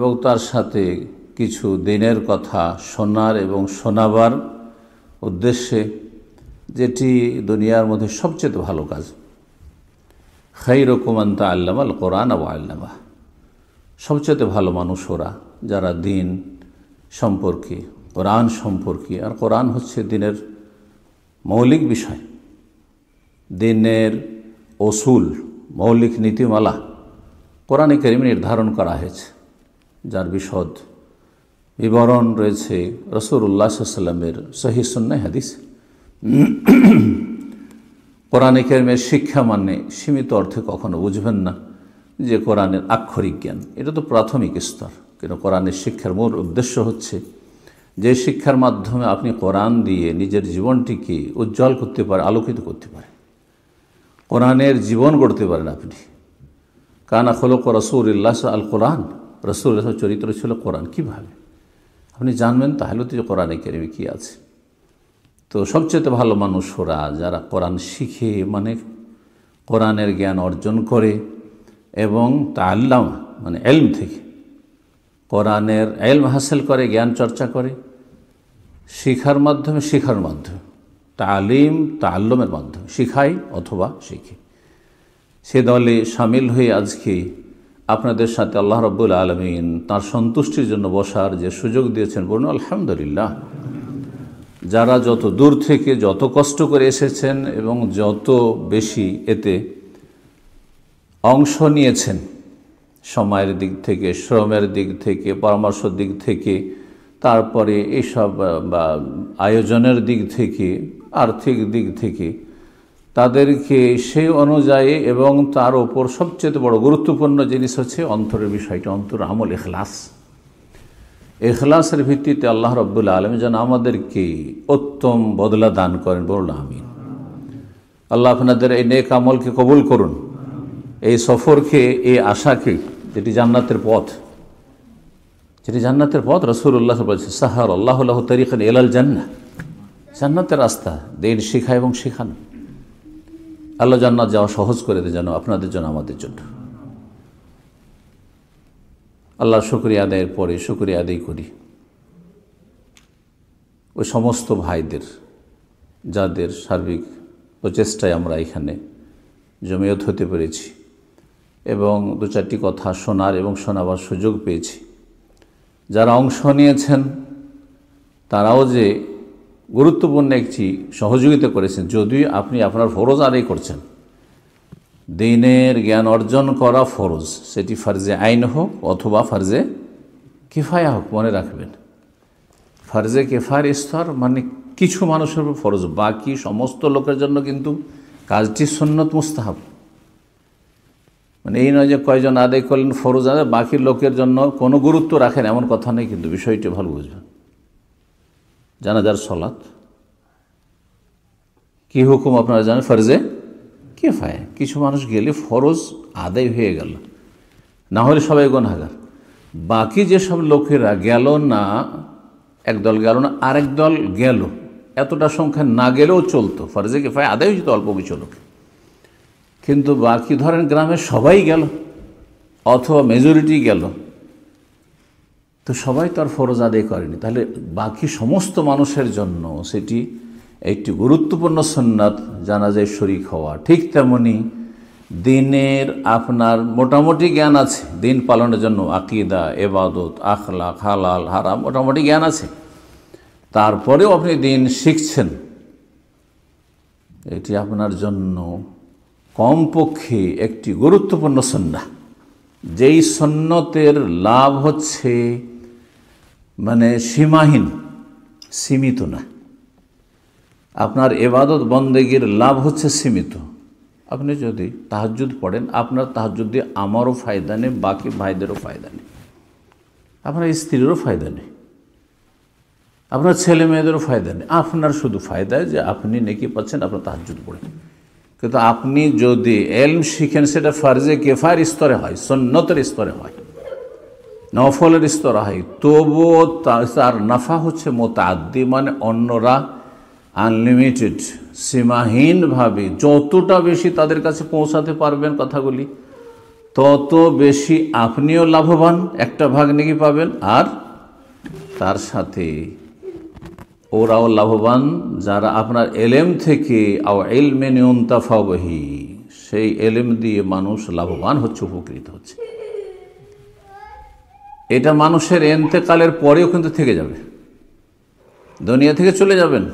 এবং তার সাথে কিছু দিনের কথা শোনার এবং শোনাবার উদ্দেশ্যে, যেটি দুনিয়ার মধ্যে সবচেয়ে ভালো কাজ। খায়রুকুম মান তাআল্লামাল কোরআন ওয়া আল্লামাহ, সবচেয়ে ভালো মানুষ ওরা যারা দিন সম্পর্কে, কোরআন সম্পর্কে, আর কোরআন হচ্ছে দিনের মৌলিক বিষয়, দিনের অসুল, মৌলিক নীতিমালা কোরআনে কারিমে নির্ধারণ করা হয়েছে, যার বিশদ বিবরণ রয়েছে রাসূলুল্লাহ সাল্লাল্লাহু আলাইহি ওয়াসাল্লামের সহিহ সুন্নাহ হাদিস। কোরআনে কারিমের শিক্ষা মানে সীমিত অর্থে কখনো বুঝবেন না যে কোরআনের আক্ষরিক জ্ঞান, এটা তো প্রাথমিক স্তর। কিন্তু কোরআনের শিক্ষার মূল উদ্দেশ্য হচ্ছে যে শিক্ষার মাধ্যমে আপনি কোরআন দিয়ে নিজের জীবনটিকে উজ্জ্বল করতে পারেন, আলোকিত করতে পারেন, কোরআনের জীবন গড়তে পারেন আপনি। কানা খুলুক রাসূলিল্লাহ আল কোরআন, রাসূলুল্লাহর চরিত্র ছিল কোরআন। কীভাবে আপনি জানবেন? তাহলে তো কোরআনে কারিমে কী আছে। তো সবচেয়ে ভালো মানুষ ওরা যারা কোরআন শিখে, মানে কোরআনের জ্ঞান অর্জন করে এবং তাআল্লাম মানে ইলম থেকে কোরআনের ইলম হাসিল করে, জ্ঞান চর্চা করে, শেখার মাধ্যমে তালিম তাআল্লুমের মাধ্যমে শিখায় অথবা শিখে। সে দলে সামিল হয়ে আজকে আপনাদের সাথে আল্লাহ রাব্বুল আলামিন তার সন্তুষ্টির জন্য বসার যে সুযোগ দিয়েছেন, বলুন আলহামদুলিল্লাহ। যারা যত দূর থেকে যত কষ্ট করে এসেছেন এবং যত বেশি এতে অংশ নিয়েছেন, সময়ের দিক থেকে, শ্রমের দিক থেকে, পরামর্শের দিক থেকে, তারপরে এইসব আয়োজনের দিক থেকে, আর্থিক দিক থেকে, তাদেরকে সেই অনুযায়ী এবং তার ওপর সবচেয়ে বড় গুরুত্বপূর্ণ জিনিস হচ্ছে অন্তরের বিষয়টা, অন্তর আমল, ইখলাস। ইখলাসের ভিত্তিতে আল্লাহ রাব্বুল আলামিন যেন আমাদেরকে উত্তম বদলা দান করেন, বলুন আমিন। আল্লাহ আপনাদের এই নেক আমলকে কবুল করুন, এই সফরকে, এই আশাকে, যেটি জান্নাতের পথ, রাসূলুল্লাহ বলেছেন সাহার আল্লাহু লাহু তারিকান ইলাল জান্নাহ, জান্নাতের রাস্তা, দিন শিখা এবং শেখানো। আল্লাহ জান্নাত যাওয়া সহজ করে দেয় যেন আপনাদের জন্য, আমাদের জন্য। আল্লাহর শুকরিয়া আদায়ের পরে শুকরিয়া আদায় করি ওই সমস্ত ভাইদের যাদের সার্বিক প্রচেষ্টায় আমরা এখানে জমিয়ত হতে পেরেছি এবং দু চারটি কথা শোনার এবং শোনাবার সুযোগ পেয়েছি। যারা অংশ নিয়েছেন তারাও যে গুরুত্বপূর্ণ একটি সহযোগিতা করেছেন, যদিও আপনি আপনার ফরজ আদায় করছেন। দিনের জ্ঞান অর্জন করা ফরজ, সেটি ফরজে আইন হোক অথবা ফরজে কিফায়া হোক। মনে রাখবেন, ফরজে কিফায়ার স্তর মানে কিছু মানুষের উপর ফরজ, বাকি সমস্ত লোকের জন্য কিন্তু কাজটি সুন্নত মুস্তাহাব। মানে এই নয় যে কয়জন আদায় করলেন ফরজ আদায়, বাকি লোকের জন্য কোনো গুরুত্ব রাখেন, এমন কথা নেই। কিন্তু বিষয়টি ভালো বুঝবেন। জানাজার সালাত কি হুকুম আপনারা জানেন, ফরজে কিফায়া। কিছু মানুষ গেলে ফরজ আদায় হয়ে গেল, না হলে সবাই গুনাহগার। বাকি যেসব লোকেরা গেল না, একদল গেল না, আরেক দল গেল, এতটা সংখ্যা না গেলেও চলতো, ফরজে কিফায়া আদায় হয়েছে অল্প কিছু লোক। কিন্তু বাকি ধরেন গ্রামে সবাই গেল অথবা মেজরিটি গেল, তো সবাই তো আর ফরজ আদায় করেনি। তাহলে বাকি সমস্ত মানুষের জন্য সেটি একটি গুরুত্বপূর্ণ সুন্নাত জানাজায় শরীক হওয়া। ঠিক তেমনি দিনের আপনার মোটামুটি জ্ঞান আছে, দিন পালনের জন্য আকীদা, ইবাদত, আখলাক, হালাল হারাম মোটামুটি জ্ঞান আছে, তারপরেও আপনি দিন শিখছেন, এটি আপনার জন্য কমপক্ষে একটি গুরুত্বপূর্ণ সুন্নাহ। যেই সুন্নতের লাভ হচ্ছে মানে সীমাহীন, সীমিত না। আপনার ইবাদত বন্দেগীর লাভ হচ্ছে সীমিত। আপনি যদি তাহাজ্জুদ পড়েন, আপনার তাহাজ্জুদ দিয়ে আমারও ফায়দা নেই, বাকি ভাইদেরও ফায়দা নেই, আপনার স্ত্রীরও ফায়দা নেই, আপনার ছেলে মেয়েদেরও ফায়দা নেই। আপনার শুধু ফায়দা যে আপনি নেকি পাচ্ছেন আপনার তাহাজ্জুদ পড়েন। কিন্তু আপনি যদি ইলম শিখেন, সেটা ফরজে কিফায়ার স্তরে হয়, সুন্নতের স্তরে হয়, নফলের স্তরে হয়, তবুও তার নাফা হচ্ছে মুতাআদ্দি, মানে অন্যরা আনলিমিটেড, সীমাহীনভাবে যতটা বেশি তাদের কাছে পৌঁছাতে পারবেন কথাগুলি, তত বেশি আপনিও লাভবান, একটা ভাগ নেকি পাবেন, আর তার সাথে ওরাও লাভবান যারা আপনার এলেম থেকে আও ইলমিন ইউনতাফা বিহি, সেই এলেম দিয়ে মানুষ লাভবান হচ্ছে, উপকৃত হচ্ছে। এটা মানুষের এন্তেকালের পরেও কিন্তু থেকে যাবে, দুনিয়া থেকে চলে যাবেন,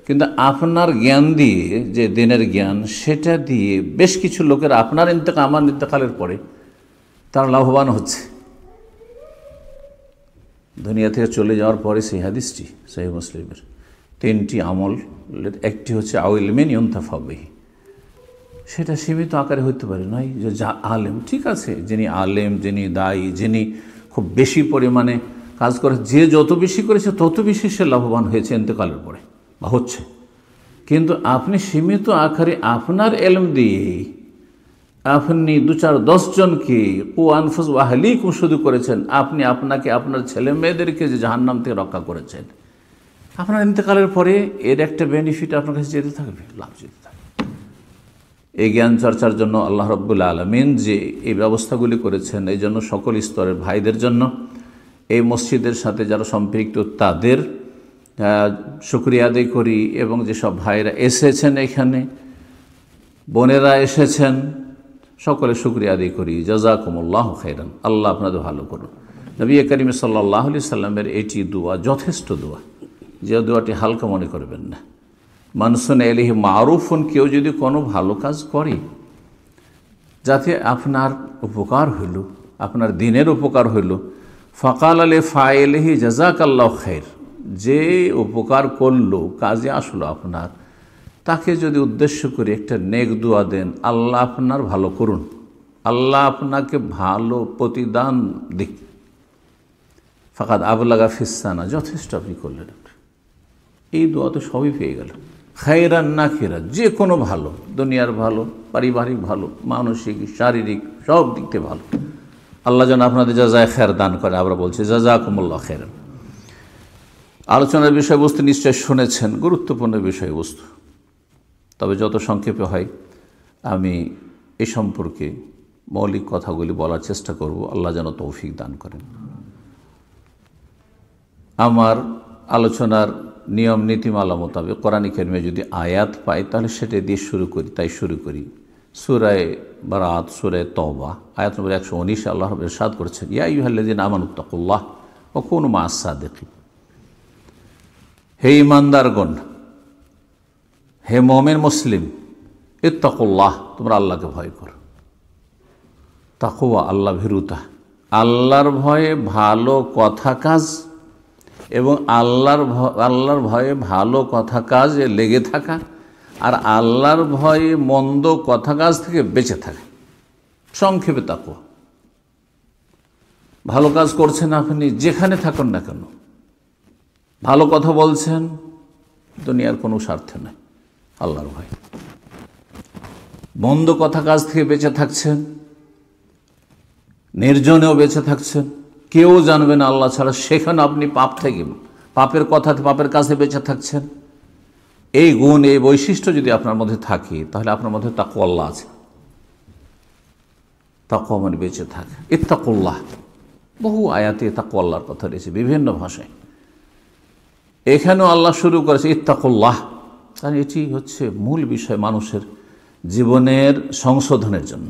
কিন্তু আপনার জ্ঞান দিয়ে, যে দিনের জ্ঞান, সেটা দিয়ে বেশ কিছু লোকের আপনার আমার ইন্তেকালের পরে তারা লাভবান হচ্ছে। দুনিয়া থেকে চলে যাওয়ার পরে সেই হাদিসটি সহিহ মুসলিমের 3টি আমলের একটি হচ্ছে আও ইলমিন ইউনতাফা বিহি। সেটা সীমিত আকারে হইতে পারে, নয় যে যা আলেম, ঠিক আছে, যিনি আলেম, যিনি দায়ী, যিনি খুব বেশি পরিমাণে কাজ করে, যে যত বেশি করেছে তত বেশি সে লাভবান হয়েছে ইন্তেকালের পরে বা হচ্ছে। কিন্তু আপনি সীমিত আকারে আপনার এলম দিয়ে আপনি 2-4-10 জনকে ও আনফুস ওয়াহলিকুম শুধু করেছেন, আপনি আপনাকে, আপনার ছেলে মেয়েদেরকে যে জাহান্নাম থেকে রক্ষা করেছেন, আপনার ইন্তেকালের পরে এর একটা বেনিফিট আপনার কাছে যেতে থাকবে, লাভ যেতে থাকবে। এই জ্ঞান চর্চার জন্য আল্লাহ রাব্বুল আলামিন যে এই ব্যবস্থাগুলি করেছেন, এই জন্য সকল স্তরের ভাইদের জন্য, এই মসজিদের সাথে যারা সম্পৃক্ত তাদের শুকরিয়া আদায় করি, এবং যেসব ভাইরা এসেছেন এখানে, বোনেরা এসেছেন, সকলে শুকরিয়া আদায় করি। জাযাকুমুল্লাহু খাইরান, আল্লাহ আপনাদের ভালো করুন। নবী করিম সাল্লাল্লাহু আলাইহি সাল্লামের এটি দোয়া, যথেষ্ট দোয়া, যে দোয়াটি হালকা মনে করবেন না। মানসুন এলিহি মারুফুন, কেউ যদি কোনো ভালো কাজ করে যাতে আপনার উপকার হইল, আপনার দিনের উপকার হইল, ফাকাল আলে ফাইলিহি জাযাকাল্লাহু খাইর, যে উপকার করলো, কাজে আসলো আপনার, তাকে যদি উদ্দেশ্য করে একটা নেক দোয়া দেন, আল্লাহ আপনার ভালো করুন, আল্লাহ আপনাকে ভালো প্রতিদান দিক, ফাকাদ আবলাগা ফিসানা, যথেষ্ট আপনি করলেন। এই দোয়া তো সবই পেয়ে গেল। খায়রান না খেরা, যে কোনো ভালো, দুনিয়ার ভালো, পারিবারিক ভালো, মানসিক, শারীরিক, সব দিক থেকে ভালো, আল্লাহ যেন আপনাদের জাযায়ে খায়র দান করে। আমরা বলছি জাযাকুমুল্লাহু খায়রান। আলোচনার বিষয়বস্তু নিশ্চয় শুনেছেন, গুরুত্বপূর্ণ বিষয়বস্তু, তবে যত সংক্ষেপে হয় আমি এ সম্পর্কে মৌলিক কথাগুলি বলার চেষ্টা করব। আল্লাহ যেন তৌফিক দান করেন। আমার আলোচনার নিয়ম নীতিমালা মোতাবেক কোরআন কারিমে যদি আয়াত পাই তাহলে সেটা দিয়ে শুরু করি, তাই শুরু করি। সূরা বারাত, সূরা তওবা, আয়াত নম্বর 119 আল্লাহ রাব্বুল ইরশাদ করেছেন, ইয়া আইয়ুহাল্লাযীনা আমানুত্তাকুল্লাহ ওয়া কুনু মা'আস সাদিকিন, হে ঈমানদারগণ, হে মুমিন মুসলিম, ইত্তাকুল্লাহ, তোমরা আল্লাহকে ভয় করো। তাকওয়া, আল্লাহ ভীরুতা, আল্লাহর ভয়ে ভালো কথা কাজ এবং আল্লাহর ভয়ে ভালো কথা কাজে লেগে থাকা, আর আল্লাহর ভয়ে মন্দ কথা কাজ থেকে বেঁচে থাকা, সংক্ষেপে তাকওয়া। ভালো কাজ করছেন আপনি, যেখানে থাকুন না কেন, ভালো কথা বলছেন, দুনিয়ার কোনো স্বার্থে নয়, আল্লাহর ভয়। মন্দ কথা কাজ থেকে বেঁচে থাকছেন, নির্জনেও বেঁচে থাকছেন, কেউ জানবে না আল্লাহ ছাড়া, সেখানে আপনি পাপ থেকে, পাপের কথা, পাপের কাছে বেঁচে থাকছেন। এই গুণ, এই বৈশিষ্ট্য যদি আপনার মধ্যে থাকে, তাহলে আপনার মধ্যে তাকওয়া আল্লাহ আছে। তাকওয়া মানে বেঁচে থাকে। ইত্তাকুল্লাহ, বহু আয়াতে তাকওয়া আল্লাহর কথা রয়েছে বিভিন্ন ভাষায়। এখানেও আল্লাহ শুরু করেছে ইত্তাকুল্লাহ, কারণ এটি হচ্ছে মূল বিষয় মানুষের জীবনের সংশোধনের জন্য,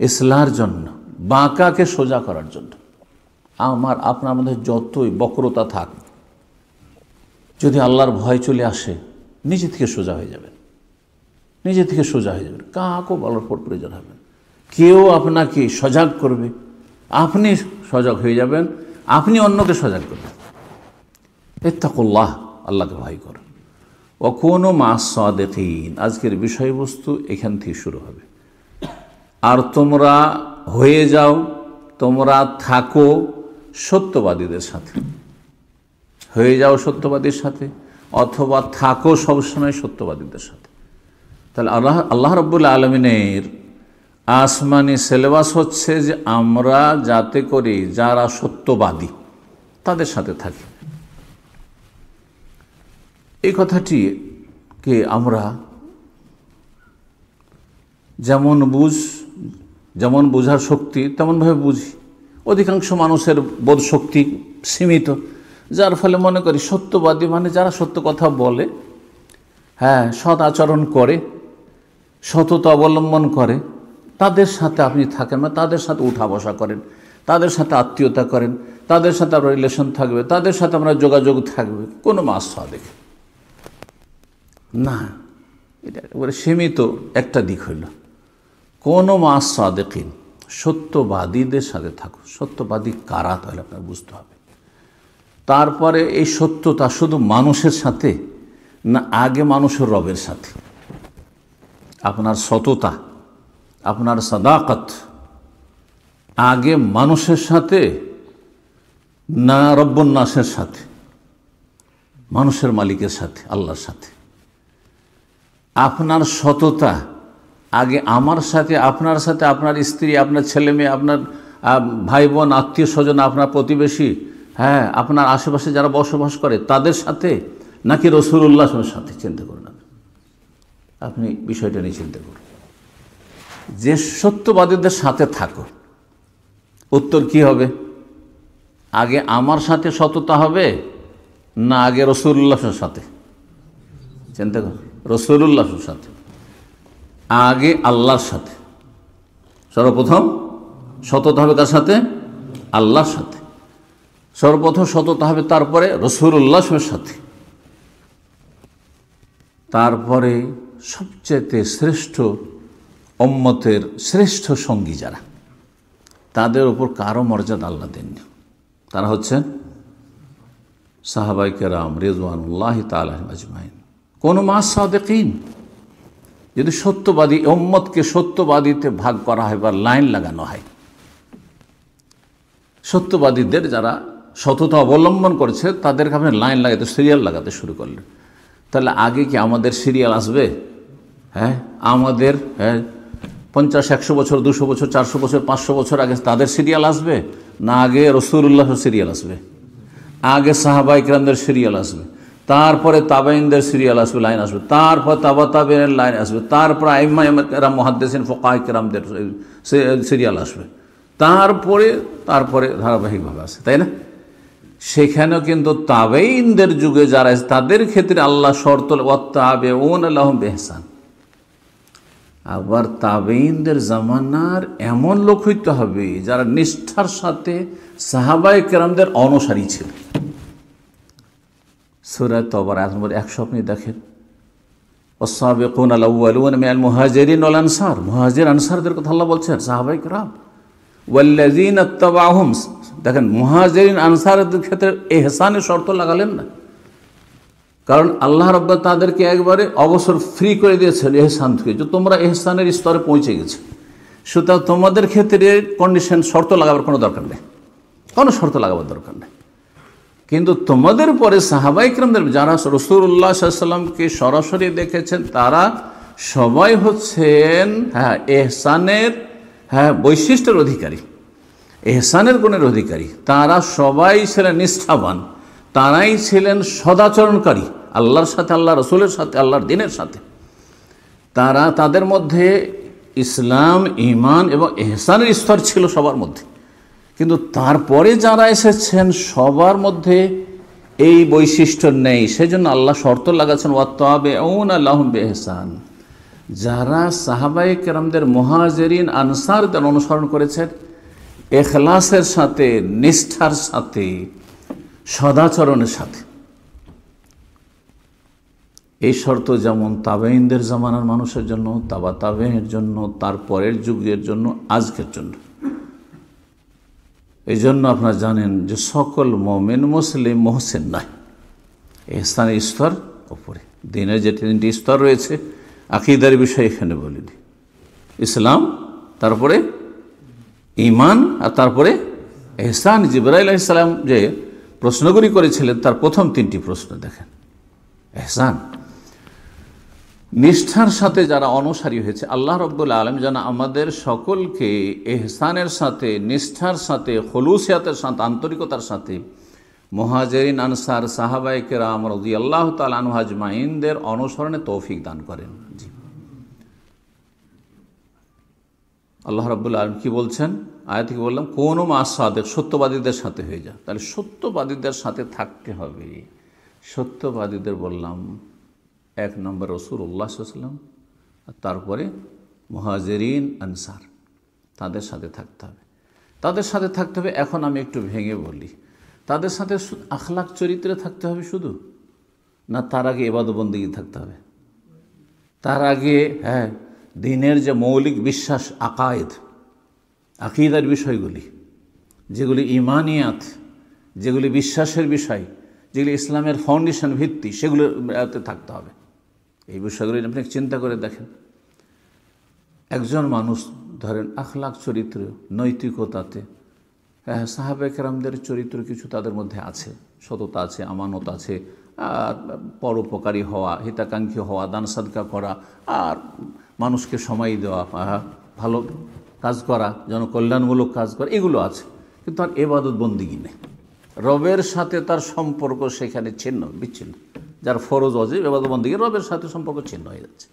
ইসলাহের জন্য, বাঁকাকে সোজা করার জন্য। আপনার মধ্যে যতই বক্রতা থাক, যদি আল্লাহর ভয় চলে আসে, নিজে থেকে সোজা হয়ে যাবেন, নিজে থেকে সোজা হয়ে যাবেন, কাউকে বলার পর প্রয়োজন হবে। কেউ আপনাকে সজাগ করবে, আপনি সজাগ হয়ে যাবেন, আপনি অন্যকে সজাগ করবেন। ইত্তাকুল্লাহ, আল্লাহকে ভয় করো। ওয়া কুনু মা'আস সাদিকিন, আজকের বিষয়বস্তু এখান থেকে শুরু হবে। আর তোমরা হয়ে যাও, তোমরা থাকো সত্যবাদীদের সাথে, হয়ে যাও সত্যবাদীর সাথে, অথবা থাকো সবসময় সত্যবাদীদের সাথে। তাহলে আল্লাহ রাব্বুল আলামিনের আসমানি সিলেবাস হচ্ছে যে আমরা যাতে করে যারা সত্যবাদী তাদের সাথে থাকি। এই কথাটিকে আমরা যেমন যেমন বোঝার শক্তি তেমনভাবে বুঝি। অধিকাংশ মানুষের বোধ শক্তি সীমিত, যার ফলে মনে করি সত্যবাদী মানে যারা সত্য কথা বলে, হ্যাঁ, সৎ আচরণ করে, সততা অবলম্বন করে, তাদের সাথে আপনি থাকেন, মানে তাদের সাথে উঠা বসা করেন, তাদের সাথে আত্মীয়তা করেন, তাদের সাথে আপনার রিলেশন থাকবে, তাদের সাথে আমরা যোগাযোগ থাকবে, কোনো মাস দেখে না। এটা একেবারে সীমিত একটা দিক হইল। কোনো মাস সাদেকিন, সত্যবাদীদের সাথে থাকুন। সত্যবাদী কারা তাহলে আপনার বুঝতে হবে। তারপরে এই সত্যতা শুধু মানুষের সাথে না, আগে মানুষের রবের সাথে। আপনার সততা, আপনার সাদাকত আগে মানুষের সাথে না রব্বুন্নাসের সাথে, মানুষের মালিকের সাথে, আল্লাহর সাথে। আপনার সততা আগে আমার সাথে, আপনার সাথে, আপনার স্ত্রী, আপনার ছেলে মেয়ে, আপনার ভাই বোন, আত্মীয় স্বজন, আপনার প্রতিবেশী, হ্যাঁ, আপনার আশেপাশে যারা বসবাস করে তাদের সাথে, নাকি রাসূলুল্লাহর সাথে? চিন্তা করুন, আপনি বিষয়টা নিয়ে চিন্তা করুন। যে সত্যবাদীদের সাথে থাকো, উত্তর কি হবে? আগে আমার সাথে সততা হবে না আগে রাসূলুল্লাহর সাথে? চিন্তা করুন, রাসূলুল্লাহর সাথে, আগে আল্লাহর সাথে। সর্বপ্রথম সততা হবে কার সাথে? আল্লাহর সাথে। সর্বপ্রথম সততা হবে, তারপরে রাসূলুল্লাহর সাথে, তারপরে সবচেয়ে শ্রেষ্ঠ উম্মতের শ্রেষ্ঠ সঙ্গী যারা, তাদের উপর কারো মর্যাদা আল্লাহ দেননি। তারা হচ্ছেন সাহাবায়ে কেরাম রিজওয়ানুল্লাহি তাআলা আজমাইন। কোন মাস সাদেকিন, যদি সত্যবাদী উম্মতকে সত্যবাদীতে ভাগ করা হয় বা লাইন লাগানো হয়, সত্যবাদীদের যারা সততা অবলম্বন করেছে তাদেরকে আপনি লাইন লাগাতে, সিরিয়াল লাগাতে শুরু করলেন, তাহলে আগে কি আমাদের সিরিয়াল আসবে? হ্যাঁ, আমাদের 50-100 বছর, 200 বছর, 400 বছর, 500 বছর আগে তাদের সিরিয়াল আসবে, না আগে রাসূলুল্লাহর সিরিয়াল আসবে? আগে সাহাবায়ে কেরামদের সিরিয়াল আসবে, তারপরে তাবেঈনদের সিরিয়াল আসবে, লাইন আসবে, তারপর তাবা তাবেঈনের লাইন আসবে, তারপর আইম্মায়ে কেরাম, মুহাদ্দিসিন, ফুকাহায়ে কেরামদের সিরিয়াল আসবে, তারপরে ধারাবাহিকভাবে আসে, তাই না? সেখানেও কিন্তু তাবেঈনদের যুগে যারা তাদের ক্ষেত্রে আল্লাহ শর্ত ওয়াত্তাবিউনা লাহুম বিইহসান। আবার তাবেঈনদের জামানার এমন লোক হইতে হবে যারা নিষ্ঠার সাথে সাহাবায়ে কেরামদের অনুসারী ছিল। সূরা তাওবার আয়াত নম্বর 100 আপনি দেখেন, ওয়াস-সাবিকুনাল আউওয়ালুনা মিনাল মুহাজিরিন ওয়াল আনসার, মুহাজির আনসারদের কথা আল্লাহ বলছেন, সাহাবায়ে কেরাম, ওয়াল্লাযীনা ইত্তাবাউহুম। দেখেন, মুহাজিরিন আনসারদের ক্ষেত্রে ইহসানের শর্ত লাগালেন না, কারণ আল্লাহ রাব্বুল তাদেরকে একবারে অবসর ফ্রি করে দিয়েছেন ইহসান থেকে, যে তোমরা ইহসানের স্তরে পৌঁছে গেছো, সুতরাং তোমাদের ক্ষেত্রে কন্ডিশন, শর্ত লাগাবার কোনো দরকার নেই, কোনো শর্ত লাগাবার দরকার নেই। কিন্তু তোমাদের পরে সাহাবায়ে কেরামদের যারা রাসূলুল্লাহ সাল্লাল্লাহু আলাইহি ওয়াসাল্লামকে সরাসরি দেখেছেন, তারা সবাই হচ্ছেন ইহসানের বৈশিষ্ট্যের অধিকারী, ইহসানের গুণের অধিকারী। তারা সবাই ছিলেন নিষ্ঠাবান, তারাই ছিলেন সদাচরণকারী আল্লাহর সাথে, আল্লাহ রসুলের সাথে, আল্লাহর দ্বীনের সাথে। তাদের মধ্যে ইসলাম, ঈমান এবং ইহসানের স্তর ছিল সবার মধ্যে। কিন্তু তারপরে যারা এসেছেন সবার মধ্যে এই বৈশিষ্ট্য নেই, সেজন্য আল্লাহ শর্ত লাগাচ্ছেন ওয়াত্তাবিউনা লাহুম বিইহসান। যারা সাহাবায়ে কেরামদের, মুহাজিরিন আনসারদের অনুসরণ করেছেন ইখলাসের সাথে, নিষ্ঠার সাথে, সদাচরণের সাথে, এই শর্ত যেমন তাবেঈনদের জামানার মানুষের জন্য, তাবা তাবেঈনের জন্য, তারপরের যুগের জন্য, আজকের জন্য। এই জন্য আপনারা জানেন যে সকল মুমিন মুসলিম মুহসিন নয়, ইহসানের স্তর উপরে। দ্বীনের যে 3টি স্তর রয়েছে, আকীদার বিষয় এখানে বলিনি, ইসলাম, তারপরে ঈমান, আর তারপরে ইহসান। জিবরাইল আলাইহিস সালাম যে প্রশ্নগুলি করেছিলেন তার প্রথম 3টি প্রশ্ন দেখেন, ইহসান। নিষ্ঠার সাথে যারা অনুসারী হয়েছে, আল্লাহ রাব্বুল আলামিন যেন আমাদের সকলকে ইহসানের সাথে, নিষ্ঠার সাথে, খুলুসিয়াতের সাথে, আন্তরিকতার সাথে মুহাজিরিন, আনসার, সাহাবায়ে কেরাম রাদিয়াল্লাহু তাআলা আনহুম আজমাইনদের অনুসরণে তৌফিক দান করেন। জি। আল্লাহ রাব্বুল আলামিন কি বলছেন? আয়াত থেকে বললাম কোনো মা সাদেক, সত্যবাদীদের সাথে হয়ে যা। তাহলে সত্যবাদীদের সাথে থাকতে হবে। সত্যবাদীদের বললাম 1 নম্বর রাসূলুল্লাহ সাল্লাল্লাহু আলাইহি ওয়াসাল্লাম, আর তারপরে মুহাজিরিন আনসার, তাদের সাথে থাকতে হবে। তাদের সাথে থাকতে হবে। এখন আমি একটু ভেঙে বলি, তাদের সাথে আখলাক চরিত্রে থাকতে হবে শুধু, না তার আগে ইবাদত বন্দেগী থাকতে হবে? তার আগে দিনের যে মৌলিক বিশ্বাস, আকায়েদ, আকিদার বিষয়গুলি, যেগুলি ইমানিয়াত, যেগুলি বিশ্বাসের বিষয়, যেগুলি ইসলামের ফাউন্ডেশন, ভিত্তি, সেগুলোতে থাকতে হবে। এই বিষয়গুলি আপনি চিন্তা করে দেখেন। একজন মানুষ ধরেন আখলাক চরিত্র, নৈতিকতাতে, সাহাবায়ে কেরামদের চরিত্র কিছু তাদের মধ্যে আছে, সততা আছে, আমানত আছে, পরোপকারী হওয়া, হিতাকাঙ্ক্ষী হওয়া, দান সাদকা করা, আর মানুষকে সময় দেওয়া, ভালো কাজ করা, জনকল্যাণমূলক কাজ করা, এগুলো আছে। কিন্তু তার ইবাদত বন্দেগী নেই। রবের সাথে তার সম্পর্ক সেখানে ছিন্ন বিচ্ছিন্ন। যার ফরজ ওয়াজিব ইবাদত বন্দেগী, রবের সাথে সম্পর্ক ছিন্ন হয়ে যাচ্ছে।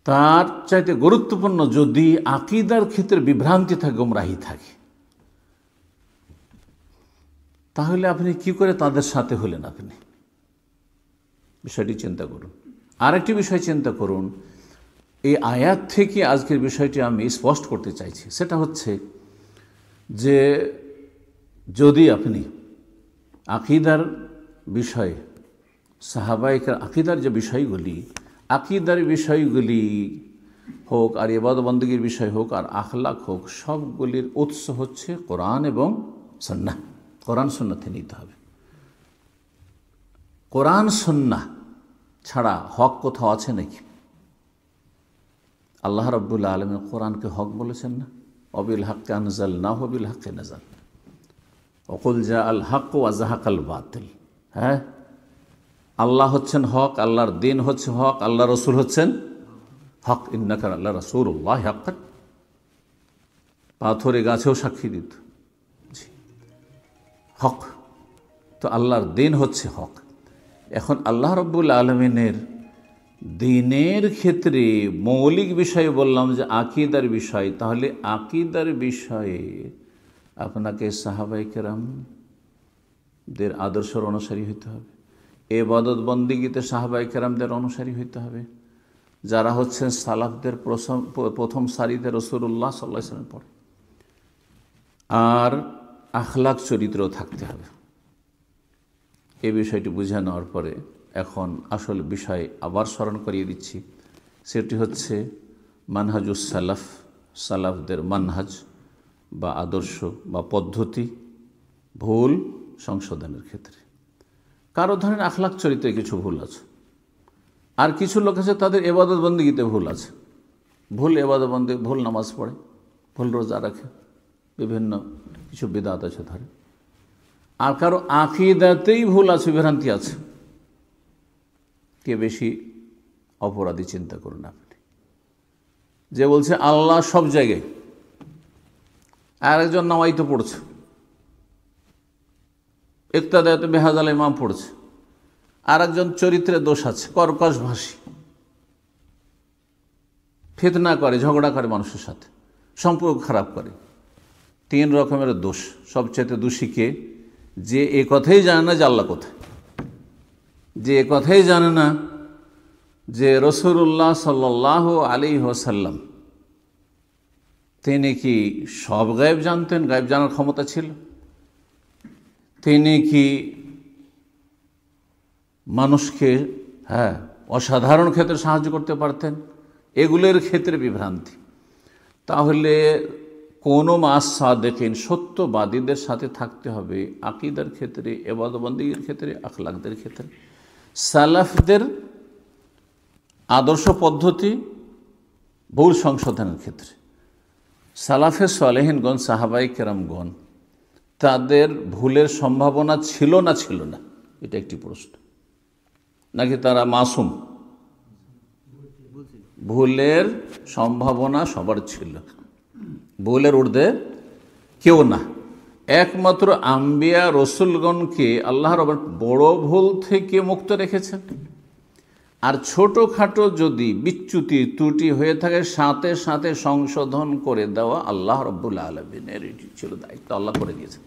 তার চাইতে গুরুত্বপূর্ণ যদি আকীদার ক্ষেত্রে বিভ্রান্তি থাকে, গোমরাহি থাকে, তাহলে আপনি কি করে তাদের সাথে হলেন? আপনি বিষয়টি চিন্তা করুন। আরেকটি বিষয় চিন্তা করুন, এই আয়াত থেকে আজকের বিষয়টি আমি স্পষ্ট করতে চাইছি। সেটা হচ্ছে যে যদি আপনি আকীদার বিষয়ে, সাহাবায়ে আকীদার যে বিষয়গুলি, আকীদার বিষয়গুলি হোক, আর ইবাদত বন্দেগীর বিষয় হোক, আর আখলাক হোক, সবগুলির উৎস হচ্ছে কোরআন এবং সুন্নাহ। কোরআন সুন্নাতে নিতে হবে। কোরআন সুন্নাহ ছাড়া হক কোথাও আছে নাকি? আল্লাহ রাব্বুল আলামিন কোরআনকে হক বলেছেন না? ওয়াবিল হাক্কি আনজালনাহু ওয়াবিল হাক্কি নাযাল, ওয়াকুল জাআল হাক্কু ওয়া যাহাকাল বাতিল। আল্লাহ হচ্ছেন হক, আল্লাহর দিন হচ্ছে হক, আল্লাহ রসুল হচ্ছেন হক। ইন্নাকা আল্লাহ রাসূলুল্লাহ হাক্কান। পাথরে গাছেও সাক্ষী দিত হক। তো আল্লাহর দিন হচ্ছে হক। এখন আল্লাহ রাব্বুল আলামিনের দিনের ক্ষেত্রে মৌলিক বিষয় বললাম যে আকীদার বিষয়, তাহলে আকীদার বিষয়ে আপনাকে সাহাবায়ে কেরামদের আদর্শের অনুসারী হতে হবে। ইবাদত বন্দেগীতে সাহাবায়ে কেরামদের অনুসারী হতে হবে, যারা হচ্ছেন সালাফদের প্রথম সারিতে রাসূলুল্লাহ সাল্লাল্লাহু আলাইহি ওয়াসাল্লাম পড়ে। আর আখলাক চরিত্র থাকতে হবে। এই বিষয়টি বুঝে নেওয়ার পরে এখন আসল বিষয় আবার স্মরণ করিয়ে দিচ্ছি। সেটি হচ্ছে মানহাজুস সালাফ, সালাফদের মানহাজ বা আদর্শ বা পদ্ধতি ভুল সংশোধনের ক্ষেত্রে। কারো ধরেন আখলাক চরিত্রে কিছু ভুল আছে, আর কিছু লোক আছে তাদের ইবাদত বন্দেগীতে ভুল আছে। ভুল ইবাদত বন্দেগী, ভুল নামাজ পড়ে, ভুল রোজা রাখে, বিভিন্ন কিছু বিদআত আছে ধরে। আর কারো আকীদাতেই ভুল আছে, বিভ্রান্তি আছে। কে বেশি অপরাধী চিন্তা করুন আপনি। যে বলছে আল্লাহ সব জায়গায়, আর একজন নামাইতে পড়ছে, ইক্তাদাতে বেহাজাল ইমাম পড়ছে, আর একজন চরিত্রে দোষ আছে, কর্কশ ভাষী, ফিতনা করে, ঝগড়া করে মানুষের সাথে, সম্পর্ক খারাপ করে। 3 রকমের দোষ। সবচেয়ে দোষী কে? যে এ কথাই জানে না যে আল্লাহ কোথায়, যে এ কথাই জানে না যে রাসূলুল্লাহ সাল্লাল্লাহু আলাইহি ওয়াসাল্লাম তিনি কি সব গায়েব জানতেন, গায়েব জানার ক্ষমতা ছিল? তিনি কি মানুষকে অসাধারণ ক্ষেত্রে সাহায্য করতে পারতেন? এগুলোর ক্ষেত্রে বিভ্রান্তি। তাহলে কোনো সাদেকিন, সত্যবাদীদের সাথে থাকতে হবে আকীদার ক্ষেত্রে, ইবাদত বন্দেগীর ক্ষেত্রে, আখলাকদের ক্ষেত্রে। সালাফদের আদর্শ পদ্ধতি ভুল সংশোধনের ক্ষেত্রে। সালাফে সালেহিনগণ, সাহাবায়ে কেরামগণ, তাদের ভুলের সম্ভাবনা ছিল না ছিল না? এটা একটি প্রশ্ন। নাকি তারা মাসুম? ভুলের সম্ভাবনা সবার ছিল, ভুলের ঊর্ধ্বে কেউ না। একমাত্র আম্বিয়া রসুলগণকে আল্লাহ রাব্বুল বড় ভুল থেকে মুক্ত রেখেছেন। আর ছোটোখাটো যদি বিচ্যুতি ত্রুটি হয়ে থাকে সাথে সাথে সংশোধন করে দেওয়া আল্লাহ রাব্বুল আলামিনের এটি ছিল দায়িত্ব, আল্লাহ করে দিয়েছেন।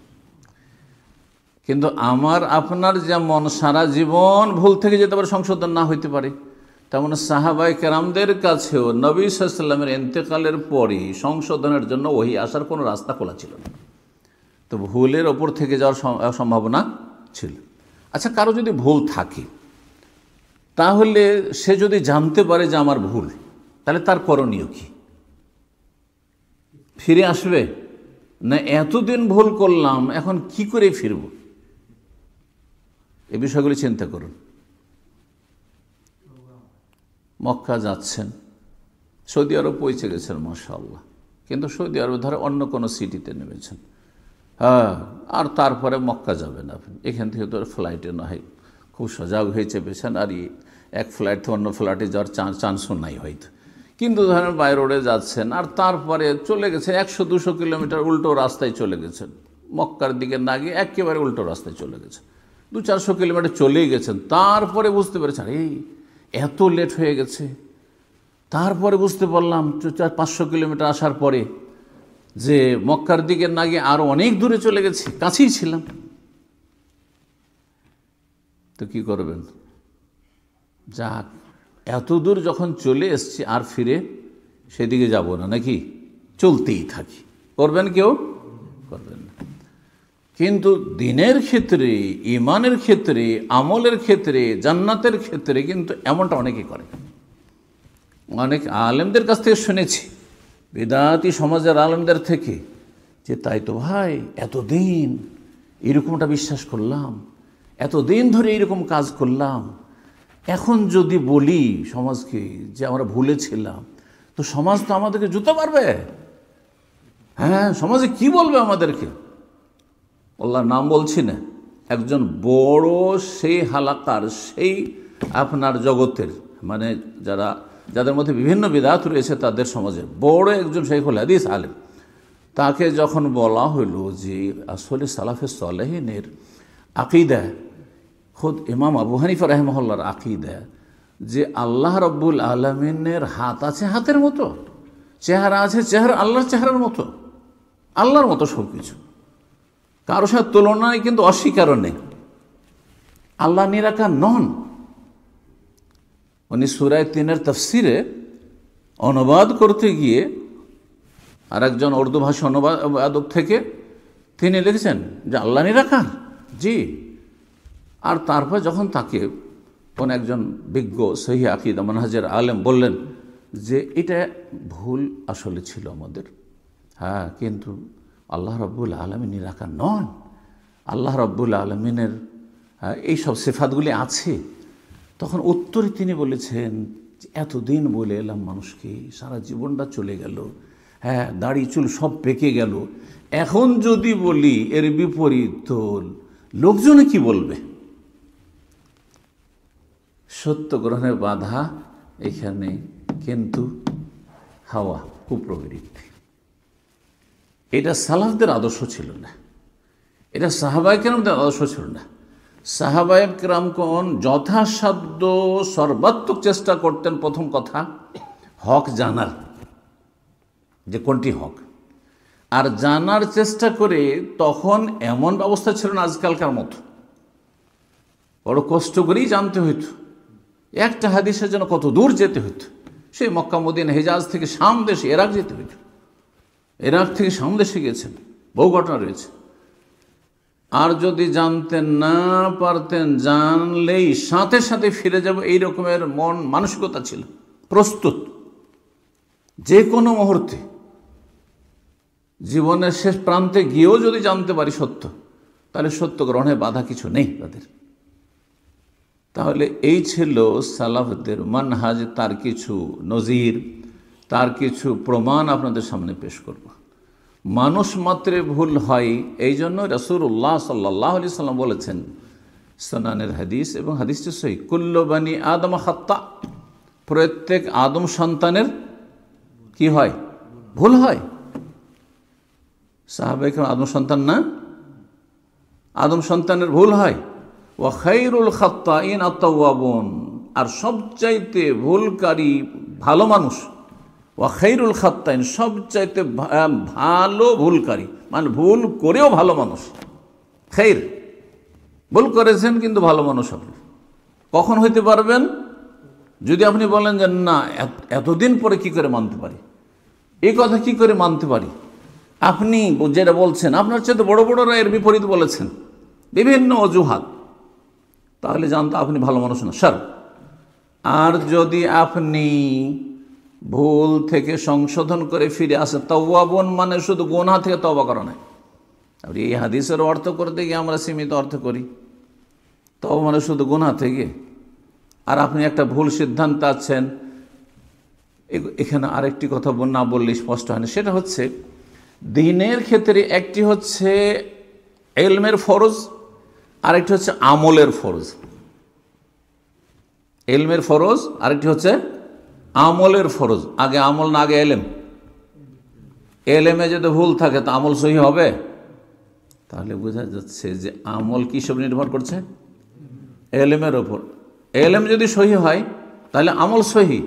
কিন্তু আমার আপনার যেমন সারা জীবন ভুল থেকে যেতে পারে, সংশোধন না হইতে পারে, তেমন সাহাবায়ে কেরামদের কাছেও নবী সাল্লাল্লাহু আলাইহি ওয়াসাল্লামের ইন্তেকালের পরই সংশোধনের জন্য ওহী আসার কোনো রাস্তা খোলা ছিল না। তো ভুলের ওপর থেকে যাওয়ার সম্ভাবনা ছিল। আচ্ছা, কারো যদি ভুল থাকে তাহলে সে যদি জানতে পারে যে আমার ভুল, তাহলে তার করণীয় কি? ফিরে আসবে না এতদিন ভুল করলাম এখন কি করে ফিরব? এই বিষয়গুলি চিন্তা করুন। মক্কা যাচ্ছেন, সৌদি আরব পৌঁছে গেছেন মাশাআল্লাহ, কিন্তু সৌদি আরব ধরে অন্য কোনো সিটিতে নেমেছেন, হ্যাঁ, আর তারপরে মক্কা যাবেন আপনি। এখান থেকে তো ফ্লাইটে না হয় খুব সজাগ হয়ে চেপেছেন, আর এক ফ্লাইট থেকে অন্য ফ্লাইটে যাওয়ার চান্সও নাই হয়তো, কিন্তু ধরেন বাই রোডে যাচ্ছেন, আর তারপরে চলে গেছেন 100-200 কিলোমিটার উল্টো রাস্তায় চলে গেছেন, মক্কার দিকে না গিয়ে একেবারে উল্টো রাস্তায় চলে গেছেন, 200-400 কিলোমিটার চলেই গেছেন। তারপরে বুঝতে পেরেছেন এই এত লেট হয়ে গেছে। তারপরে বুঝতে পারলাম 500 কিলোমিটার আসার পরে যে মক্কার দিকে না গিয়ে আরও অনেক দূরে চলে গেছি, কাছেই ছিলাম। তো কি করবেন? যাক, এত দূর যখন চলে এসছি আর ফিরে সেদিকে যাব না, নাকি চলতেই থাকি। করবেন কেউ? করবেন না। কিন্তু দিনের ক্ষেত্রে, ইমানের ক্ষেত্রে, আমলের ক্ষেত্রে, জান্নাতের ক্ষেত্রে কিন্তু এমনটা অনেকেই করে। অনেক আলেমদের কাছ থেকে শুনেছি, বিদাতি সমাজের আলেমদের থেকে, যে তাই তো ভাই এতদিন এরকমটা বিশ্বাস করলাম, এতদিন ধরে এরকম কাজ করলাম, এখন যদি বলি সমাজকে যে আমরা ভুলেছিলাম, তো সমাজ তো আমাদেরকে জুতো মারবে। হ্যাঁ, সমাজে কি বলবে আমাদেরকে? আল্লাহর নাম বলছি না, একজন বড় সেই হালাকার, সেই আপনার জগতের, মানে যাদের মধ্যে বিভিন্ন বিদআত রয়েছে তাদের সমাজে বড় একজন শাইখুল হাদিস আলেম, তাকে যখন বলা হইল যে আসলে সালাফে সালেহিনের আকিদা, খোদ ইমাম আবু হানিফা রাহিমাহুল্লাহর আকিদা, যে আল্লাহ রাব্বুল আলামিনের হাত আছে হাতের মতো, চেহারা আছে চেহারা আল্লাহর চেহারার মতো, আল্লাহর মতো সব কিছু, কারোর সাথে তুলনায় কিন্তু অস্বীকারও নেই, আল্লাহ নিরাকার নন। উনি সূরা 3 তাফসিরে অনুবাদ করতে গিয়ে আর একজন উর্দু ভাষা অনুবাদক থেকে তিনি লিখেছেন যে আল্লাহ নিরাকার, জি। আর তারপর যখন তাকে কোন একজন বিজ্ঞ সহিহ আকীদা মানহাজের আলেম বললেন যে এটা ভুল আসলে ছিল আমাদের, হ্যাঁ, কিন্তু আল্লাহ রাব্বুল আলামিন নিরাকার নন, আল্লাহ রাব্বুল আলামিনের এইসব সিফাতগুলি আছে। তখন উত্তরে তিনি বলেছেন, এতদিন বলে এলাম মানুষকে, সারা জীবনটা চলে গেল, হ্যাঁ, দাড়ি চুল সব পেকে গেল, এখন যদি বলি এর বিপরীত, তো লোকজনে কি বলবে? সত্য গ্রহণের বাধা এখানে কিন্তু হাওয়া, কুপ্রবৃত্তি। এটা সালাফদের আদর্শ ছিল না, এটা সাহাবায়ে কেরামদের আদর্শ ছিল না। সাহাবায়ে কেরামগণ যথাসাধ্য সর্বাত্মক চেষ্টা করতেন, প্রথম কথা হক জানার, যে কোনটি হক, আর জানার চেষ্টা করে তখন এমন ব্যবস্থা ছিল না আজকালকার মতো, বড় কষ্ট করেই জানতে হইতো। একটা হাদিসের জন্য কত দূর যেতে হইতো, সেই মক্কা মদিনা হিজাজ থেকে শাম দেশে ইরাক যেতে হইতো, ইরাক থেকে শাম দেশে গেছেন, বহু ঘটনা রয়েছে। আর যদি জানতেন না পারতেন, জানলেই সাথে সাথে ফিরে যাব, এই রকমের মন মানসিকতা ছিল, প্রস্তুত যে কোনো মুহূর্তে জীবনের শেষ প্রান্তে গিয়েও যদি জানতে পারি সত্য, তাহলে সত্য গ্রহণে বাধা কিছু নেই তাদের। তাহলে এই ছিল সালাফদের মানহাজ। তার কিছু নজির, তার কিছু প্রমাণ আপনাদের সামনে পেশ করব। মানুষ মাত্রে ভুল হয়, এই জন্য রাসূলুল্লাহ সাল্লাল্লাহু আলাইহি সাল্লাম বলেছেন, সুনানের হাদিস এবং হাদিসটি সহিহ, কুল্লু বানি আদম খাত্তা, প্রত্যেক আদম সন্তানের কি হয়? ভুল হয়। সাহাবায়ে কেরাম আদম সন্তান না? আদম সন্তানের ভুল হয়। ওয়া খায়রুল খাত্তাইন আত-তাওয়াবুন, আর সবচাইতে ভুলকারী ভালো মানুষ, ওয়া খাইরুল খাত্তাইন, সবচাইতে ভালো ভুলকারী, মানে ভুল করেও ভালো মানুষ। খাইর, ভুল করেছেন কিন্তু ভালো মানুষ আপনি কখন হইতে পারবেন? যদি আপনি বলেন যে না, এতদিন পরে কি করে মানতে পারি, এই কথা কি করে মানতে পারি, আপনি যেটা বলছেন আপনার চেয়ে বড় বড়রা এর বিপরীত বলেছেন বিভিন্ন অজুহাত, তাহলে জানতো আপনি ভালো মানুষ না স্যার। আর যদি আপনি ভুল থেকে সংশোধন করে ফিরে আসেন, তাওয়াবুন মানে শুধু গুনাহ থেকে তওবা করা নয়। আর এই হাদিসের অর্থ করতে গিয়ে আমরা সীমিত অর্থ করি, তওবা মানে শুধু গুনাহ থেকে। আর আপনি একটা ভুল সিদ্ধান্ত আছেন, এখানে আরেকটি কথা না বললে স্পষ্ট হয় না, সেটা হচ্ছে দ্বীনের ক্ষেত্রে একটি হচ্ছে ইলমের ফরজ, আরেকটি হচ্ছে আমলের ফরজ। ইলমের ফরজ, আরেকটি হচ্ছে আমলের ফরজ। আগে আমল না আগে এলেম? এলেমে যদি ভুল থাকে তো আমল সহি হবে? তাহলে বোঝা যাচ্ছে যে আমল কিসব নির্ভর করছে? এলেমের ওপর। এলেম যদি সহি হয় তাহলে আমল সহি।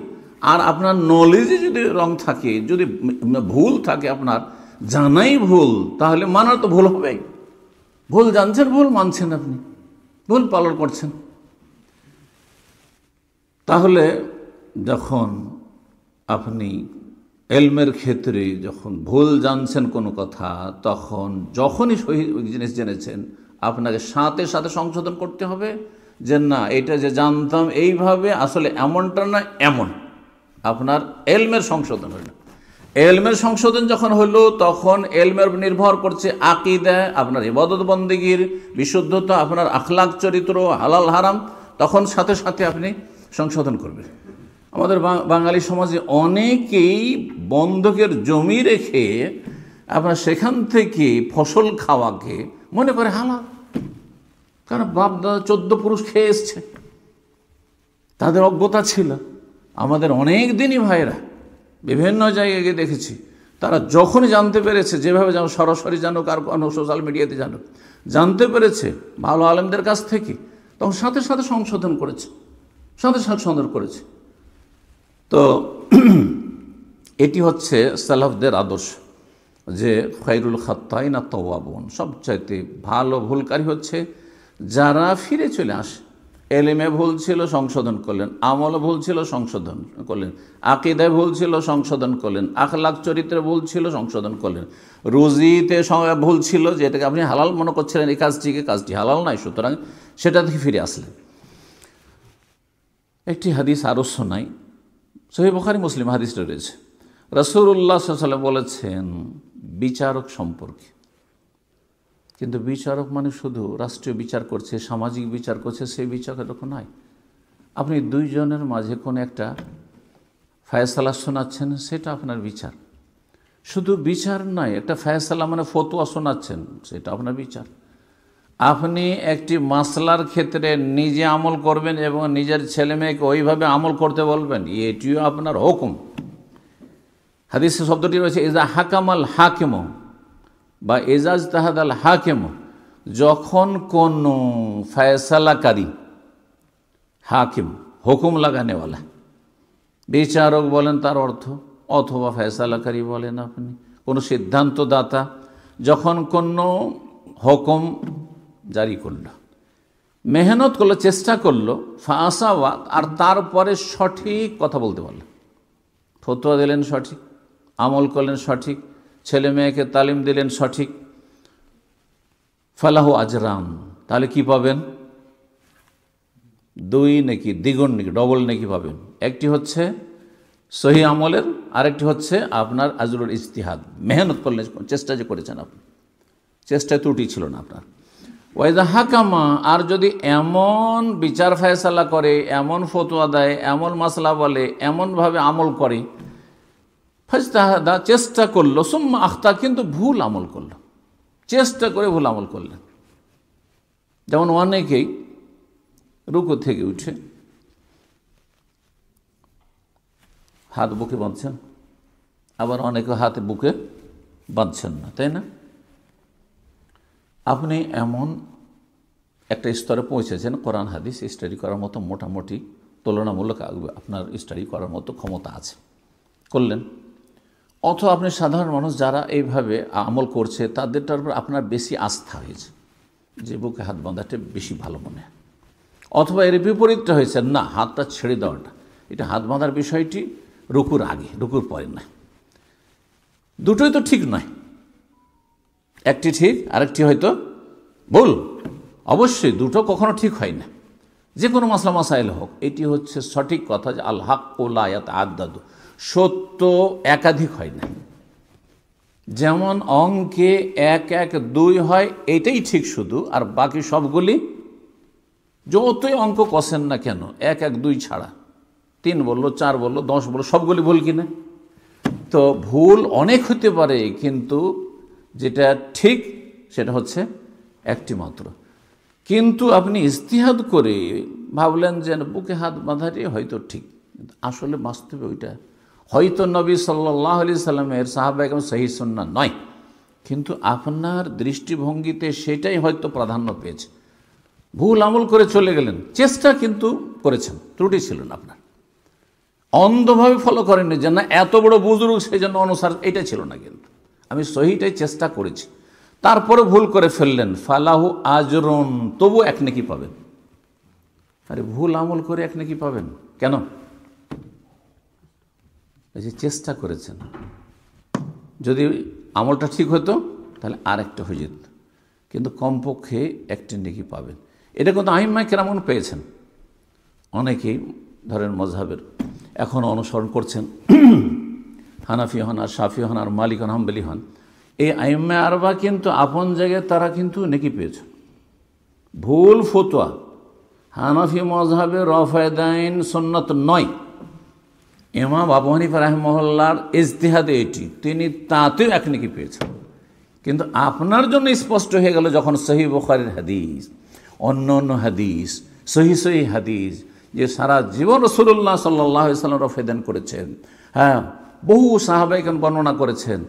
আর আপনার নলেজে যদি রং থাকে, যদি ভুল থাকে, আপনার জানাই ভুল, তাহলে মানার তো ভুল হবেই। ভুল জানছেন, ভুল মানছেন, আপনি ভুল পালন করছেন। তাহলে যখন আপনি এলমের ক্ষেত্রে যখন ভুল জানছেন কোনো কথা, তখন যখনই সহি জিনিস জেনেছেন আপনাকে সাথে সাথে সংশোধন করতে হবে যে না, এটা যে জানতাম এইভাবে আসলে এমনটা না, এমন। আপনার এলমের সংশোধন হইল। এলমের সংশোধন যখন হলো তখন এলমের নির্ভর করছে আকীদা, আপনার ইবাদত বন্দেগীর বিশুদ্ধতা, আপনার আখলাক চরিত্র, হালাল হারাম, তখন সাথে সাথে আপনি সংশোধন করবেন। আমাদের বাঙালি সমাজে অনেকেই বন্ধকের জমি রেখে আপনার সেখান থেকে ফসল খাওয়াকে মনে করে হালাল, কারণ বাপ দাদা 14 পুরুষ খেয়ে এসছে, তাদের অজ্ঞতা ছিল। আমাদের অনেক দিনই ভাইরা বিভিন্ন জায়গায় গিয়ে দেখেছি, তারা যখনই জানতে পেরেছে, যেভাবে যেন সরাসরি জানুক আর কোনো সোশ্যাল মিডিয়াতে জানুক, জানতে পেরেছে ভালো আলেমদের কাছ থেকে, তখন সাথে সাথে সংশোধন করেছে, সাথে সাথে সংশোধন করেছে। তো এটি হচ্ছে সালাফদের আদর্শ যে খায়রুল খাত্তাইন আত-তাওয়াবুন, সবচাইতে ভালো ভুলকারী হচ্ছে যারা ফিরে চলে আসে। এলেমে ভুল ছিল, সংশোধন করলেন। আমলে ভুল ছিল, সংশোধন করলেন। আকীদায় ভুল ছিল, সংশোধন করলেন। আখলাক চরিত্রে ভুল ছিল, সংশোধন করলেন। রুজিতে ভুল ছিল, যেটাকে আপনি হালাল মনে করছিলেন এই কাজটি হালাল নয়, সুতরাং সেটা থেকে ফিরে আসলেন। একটি হাদিস আরও শোনাই, সহিহ বুখারী মুসলিম হাদিসটা রয়েছে। রাসূলুল্লাহ সাল্লাল্লাহু আলাইহি ওয়াসাল্লাম বলেছেন বিচারক সম্পর্কে, কিন্তু বিচারক মানে শুধু রাষ্ট্রীয় বিচার করছে, সামাজিক বিচার করছে, সেই বিচার এরকম নয়। আপনি দুইজনের মাঝে কোনো একটা ফায়সালা শোনাচ্ছেন, সেটা আপনার বিচার। শুধু বিচার নয়, একটা ফায়সালা মানে ফতোয়া শোনাচ্ছেন, সেটা আপনার বিচার। আপনি একটি মাসলার ক্ষেত্রে নিজে আমল করবেন এবং নিজের ছেলে মেয়েকে ওইভাবে আমল করতে বলবেন, এটিও আপনার হুকুম। হাদিসে শব্দটি রয়েছে ইজা হাকামাল হাকিম বা এজাজ তাহাদাল হাকিম, যখন কোন ফয়সালাকারী, হাকিম হুকুম লাগানেওয়ালা, বিচারক বলেন তার অর্থ, অথবা ফয়সালাকারী বলেন আপনি, কোনো সিদ্ধান্তদাতা, যখন কোনো হুকুম জারি করলো, মেহনত করলো, চেষ্টা করলো, ফাসাওয়া, আর তারপরে সঠিক কথা বলতে পারলো, ফতোয়া দিলেন সঠিক, আমল করলেন সঠিক, ছেলে মেয়েকে তালিম দিলেন সঠিক, ফালাহু আজরান, তাহলে কি পাবেন? 2 নেকি, দ্বিগুণ নেকি, ডবল নেকি পাবেন। একটি হচ্ছে সহি আমলের, আরেকটি হচ্ছে আপনার আজরুল ইজতিহাদ, মেহনত করলেন, চেষ্টা যে করেছেন আপনি, চেষ্টায় ত্রুটি ছিল না আপনার। ওয়াইদা হাকামা, আর যদি এমন বিচার ফয়সালা করে, এমন ফতোয়া দেয়, এমন মাসলা বলে, এমনভাবে আমল করে, ফাজতাহাদা, চেষ্টা করলো, সুম্মা আখতা, কিন্তু ভুল আমল করলো, চেষ্টা করে ভুল আমল করলেন। যেমন অনেকেই রুকু থেকে উঠে হাত বুকে বাঁধছেন, আবার অনেকে হাতে বুকে বাঁধছেন না, তাই না? আপনি এমন একটা স্তরে পৌঁছেছেন কোরআন হাদিস স্টাডি করার মতো মোটামুটি তুলনামূলক আপনার স্টাডি করার মতো ক্ষমতা আছে, করলেন। অথবা আপনি সাধারণ মানুষ যারা এইভাবে আমল করছে তাদেরটার উপর আপনার বেশি আস্থা হয়েছে, যে বুকে হাত বাঁধাটা বেশি ভালো মনে হয়। অথবা এর বিপরীতটা হয়েছে, না, হাতটা ছেড়ে দেওয়াটা, এটা হাত বাঁধার বিষয়টি রুকুর আগে, রুকুর পরে নয়। দুটোই তো ঠিক নয়, একটি ঠিক আরেকটি হয়তো ভুল। অবশ্যই দুটো কখনো ঠিক হয় না, যে কোনো মাসলা মাসাইল হোক। এটি হচ্ছে সঠিক কথা যে আল হক লা ইয়াতাআদ্দাদু, সত্য একাধিক হয় না। যেমন অঙ্কে 1 1 2 হয়, এটাই ঠিক শুধু, আর বাকি সবগুলি যতই অঙ্ক কষেন না কেন 1 1 2 ছাড়া 3 বললো, 4 বললো, 10 বললো, সবগুলি ভুল কিনা? তো ভুল অনেক হতে পারে, কিন্তু যেটা ঠিক সেটা হচ্ছে একটি মাত্র। কিন্তু আপনি ইজতিহাদ করে ভাবলেন যে বুকে হাত বাঁধাটি হয়তো ঠিক, আসলে বাস্তবে ওইটা হয়তো নবী সাল্লাল্লাহু আলাইহি সাল্লামের সাহাবা একদম সহিহ সুন্নাহ নয়, কিন্তু আপনার দৃষ্টিভঙ্গিতে সেটাই হয়তো প্রাধান্য পেয়েছে। ভুল আমল করে চলে গেলেন, চেষ্টা কিন্তু করেছেন, ত্রুটি ছিল না আপনার। অন্ধভাবে ফলো করেননি যে না এত বড় বুজুর্গ সেই জন্য অনুসার, এটা ছিল না। কিন্তু আমি সহিটাই চেষ্টা করেছি, তারপরে ভুল করে ফেললেন, ফালাহু আজরুন, তবু এক নেকি পাবেন। আরে ভুল আমল করে এক নেকি পাবেন কেন? এই যে চেষ্টা করেছেন, যদি আমলটা ঠিক হতো তাহলে আর একটা হয়ে যেত, কিন্তু কমপক্ষে একটি নেকি পাবেন। এটা কিন্তু আইম্মায়ে কেরামগণ পেয়েছেন। অনেকেই ধরেন মজহাবের এখন অনুসরণ করছেন, হানাফি হন আর শাফি হন আর মালিক হন হাম্বলি হন, এই আইম্মায়ে আরবা কিন্তু আপন জায়গায় তারা কিন্তু নেকি পেয়েছেন। ভুল ফতোয়া হানাফি মজহাবে রফায়দাইন সুন্নত নয়, ইমাম আবু হানিফা রাহিমাহুল্লাহর ইজতিহাদে এটি, তিনি তাতেও এক নেকি পেয়েছেন। কিন্তু আপনার জন্য স্পষ্ট হয়ে গেল যখন সহিহ বুখারীর হাদিস, অন্য অন্য হাদিস, সহিহ হাদিস, যে সারা জীবন রাসূলুল্লাহ সাল্লাল্লাহু আলাইহি ওয়াসাল্লাম রফায়দান করেছেন, হ্যাঁ, বহু সাহাবায়ে কেরাম বর্ণনা করেছেন।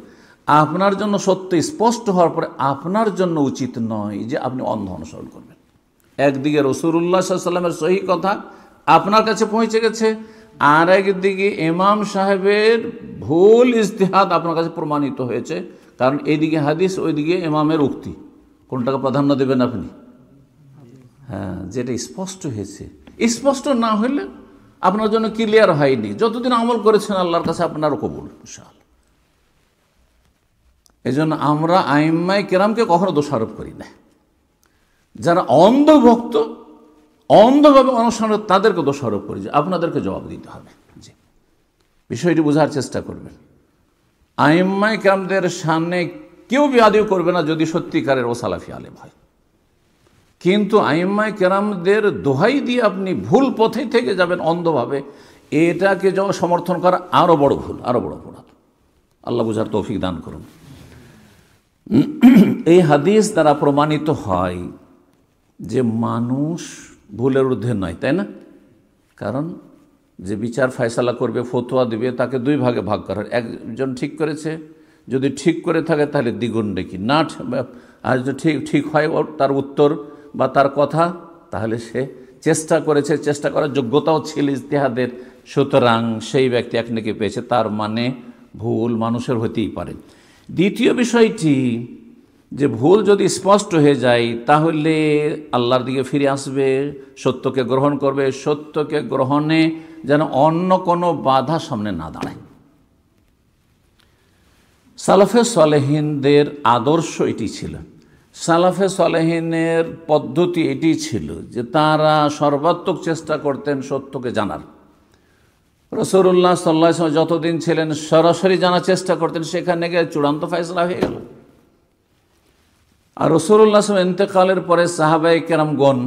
আপনার জন্য সত্য স্পষ্ট হওয়ার পরে আপনার জন্য উচিত নয় যে আপনি অন্ধ অনুসরণ করবেন। একদিকে রাসূলুল্লাহ সাল্লাল্লাহু আলাইহি ওয়াসাল্লামের সহিহ কথা আপনার কাছে পৌঁছে গেছে, আর একদিকে ইমাম সাহেবের ভুল ইজতিহাদ আপনার কাছে প্রমাণিত হয়েছে। কারণ এইদিকে হাদিস, ওইদিকে ইমামের উক্তি, কোনটাকে প্রাধান্য দেবেন আপনি? হ্যাঁ, যেটা স্পষ্ট হয়েছে। স্পষ্ট না হলে আপনার জন্য ক্লিয়ার হয়নি, যতদিন আমল করেছেন আল্লাহর কাছে আপনারও কবুল ইনশাআল্লাহ। এই জন্য আমরা আইম্মায়ে কেরামকে কখনো দোষারোপ করি না। যারা অন্ধভক্ত, অন্ধভাবে অনুসরণ, তাদেরকে দোষারোপ করি যে আপনাদেরকে জবাব দিতে হবে। জি, বিষয়টি বোঝার চেষ্টা করবেন। আইম্মায়ে কেরামদের সামনে কেউ বিয়াদবি করবে না যদি সত্যিকারের ও সালাফি আলেম হয়। কিন্তু আইম্মায়ে কেরামদের দোহাই দিয়ে আপনি ভুল পথে থেকে যাবেন অন্ধভাবে, এটাকে সমর্থন করা আরও বড় ভুল, আরও বড় অপরাধ। আল্লাহ বুঝার তৌফিক দান করুন। এই হাদিস দ্বারা প্রমাণিত হয় যে মানুষ ভুলের ঊর্ধ্বে নয়, তাই না? কারণ যে বিচার ফয়সালা করবে, ফতোয়া দিবে, তাকে দুই ভাগে ভাগ করার। একজন ঠিক করেছে, যদি ঠিক করে থাকে তাহলে দ্বিগুণ নেকি, না আর যদি ঠিক হয় তার উত্তর বা তার কথা, তাহলে সে চেষ্টা করেছে, চেষ্টা করার যোগ্যতাও ছিল ইজতিহাদের, সুতরাং সেই ব্যক্তি এক নেকি পেয়েছে। তার মানে ভুল মানুষের হতেই পারে। দ্বিতীয় বিষয়টি, যে ভুল যদি স্পষ্ট হয়ে যায় তাহলে আল্লাহর দিকে ফিরে আসবে, সত্যকে গ্রহণ করবে, সত্যকে গ্রহণে যেন অন্য কোনো বাধা সামনে না দাঁড়ায়। সালাফে সালেহিনদের আদর্শ এটি ছিল, সালাফে সালেহিনের পদ্ধতি এটি ছিল যে তারা সর্বাত্মক চেষ্টা করতেন সত্যকে জানার। রাসূলুল্লাহ সাল্লাল্লাহু আলাইহি ওয়াসাল্লাম যতদিন ছিলেন সরাসরি জানার চেষ্টা করতেন, সেখানে গিয়ে চূড়ান্ত ফয়সালা হয়ে গেল। আর রাসূলুল্লাহ সাল্লাল্লাহু আলাইহি ওয়াসাল্লাম ইন্তেকালের পরে সাহাবায়ে কেরামগণ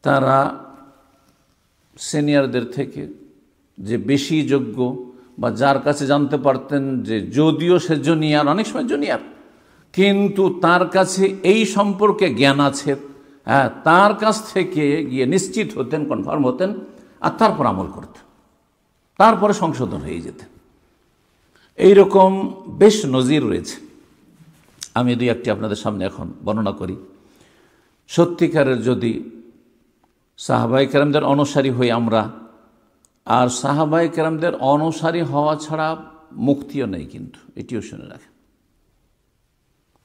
তারা সিনিয়রদের থেকে যে বেশি যোগ্য বা যার কাছে জানতে পারতেন যে যদিও সে জুনিয়র, অনেক সময় জুনিয়র, কিন্তু তার কাছে এই সম্পর্কে জ্ঞান আছে, হ্যাঁ, তার কাছ থেকে গিয়ে নিশ্চিত হতেন, কনফার্ম হতেন, আর তারপর আমল করতেন, তারপরে সংশোধন হয়ে যেতেন। এইরকম বেশ নজির রয়েছে। আমি দুই একটি আপনাদের সামনে এখন বর্ণনা করি। সত্যিকারের যদি সাহাবায়ে কেরামদের অনুসারী হই আমরা, আর সাহাবায়ে কেরামদের অনুসারী হওয়া ছাড়া মুক্তিও নেই, কিন্তু এটিও শুনে রাখেন।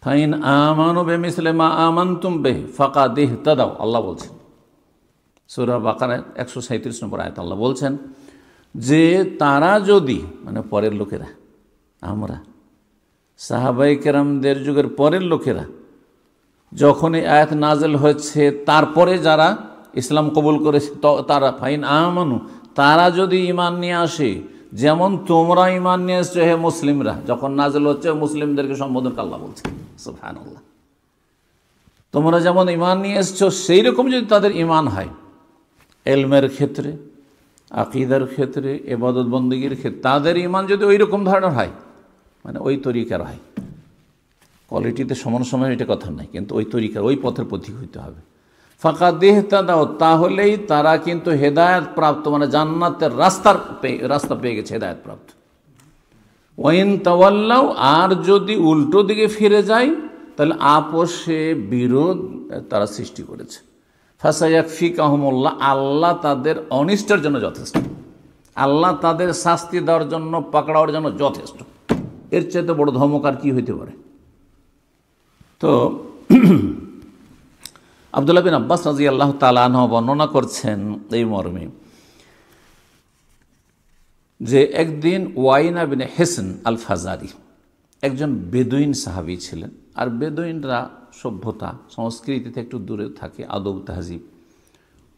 ফাইন আমানু বিমিসলি মা আমানতুম বিহি ফাকাদ ইহতাদাও, আল্লাহ বলছেন সূরা বাকারা 137 নম্বর আয়াত। আল্লাহ বলছেন যে তারা যদি, মানে পরের লোকেরা, আমরা সাহাবায়ে কেরামদের যুগের পরের লোকেরা, যখন এই আয়াত নাজেল হয়েছে তারপরে যারা ইসলাম কবুল করেছে তারা, ফাইন আমানু, তারা যদি ঈমান নিয়ে আসে, যেমন তোমরা ঈমান নিয়ে এসছো হে মুসলিমরা, যখন নাজেল হচ্ছে মুসলিমদেরকে সম্বোধন আল্লাহ বলছে সুবহানাল্লাহ, তোমরা যেমন ঈমান নিয়ে এসছো সেই রকম যদি তাদের ঈমান হয়, ইলমের ক্ষেত্রে, আকীদার ক্ষেত্রে, ইবাদত বন্দেগীর ক্ষেত্রে, তাদের ঈমান যদি ওই রকম ধরনের হয়, মানে ওই তরিকার হয়, কোয়ালিটিতে সমান সমান এটা কথা নাই, কিন্তু ওই তরিকার, ওই পথের পথিক হইতে হবে। ফাকাদ ইহতাদাও, তাহলেই তারা কিন্তু হেদায়েত প্রাপ্ত, মানে জান্নাতের রাস্তা পেয়ে গেছে, হেদায়েত প্রাপ্ত। ওয়াইন তাওয়াল্লাও, আর যদি উল্টো দিকে ফিরে যায় তাহলে আপোষে বিরোধ তারা সৃষ্টি করেছে। ফাসায়াকফিকাহুমুল্লাহ, আল্লাহ তাদের অনিষ্টের জন্য যথেষ্ট, আল্লাহ তাদের শাস্তি দেওয়ার জন্য, পাকড়াওয়ার জন্য যথেষ্ট। এর চাইতে বড় ধমক আর কি হইতে পারে? তো আব্দুল্লাহ বিন আব্বাস রাদিয়াল্লাহু তাআলা আনহু বর্ণনা করছেন এই মর্মে যে একদিন ওয়াইনা বিন হিসন আল ফাজারি একজন বেদুইন সাহাবী ছিলেন। আর বেদুইনরা সভ্যতা সংস্কৃতিতে একটু দূরে থাকে, আদব তাহজিব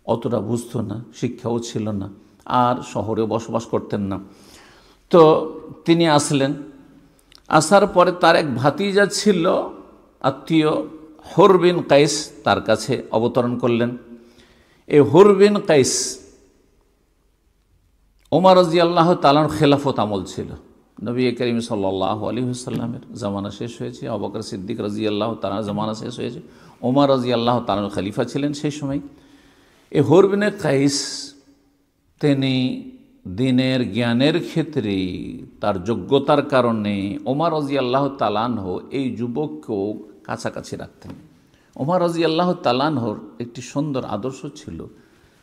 অতটা বুঝতো না, শিক্ষাও ছিল না, আর শহরেও বসবাস করতেন না। তো তিনি আসলেন, আসার পরে তার এক ভাতিজা ছিল আত্মীয়, হুর বিন কাইস, তার কাছে অবতরণ করলেন। এই হুর বিন কাইস ওমর রাদিয়াল্লাহু তাআলার খেলাফত আমল ছিল, নবী করিম সাল্লাল্লাহু আলাইহি ওয়াসাল্লামের জামানা শেষ হয়েছে, আবু বকর সিদ্দিক রাদিয়াল্লাহু তাআলার জামানা শেষ হয়েছে, ওমর রাদিয়াল্লাহু তাআলা খলিফা ছিলেন সেই সময়। এই হুর বিন কাইস তিনি দিনের জ্ঞানের ক্ষেত্রে তার যোগ্যতার কারণে ওমর রাদিয়াল্লাহু তাআলা এই যুবককেও কাছাকাছি রাখতেন। ওমর রাদিয়াল্লাহু তাআলার একটি সুন্দর আদর্শ ছিল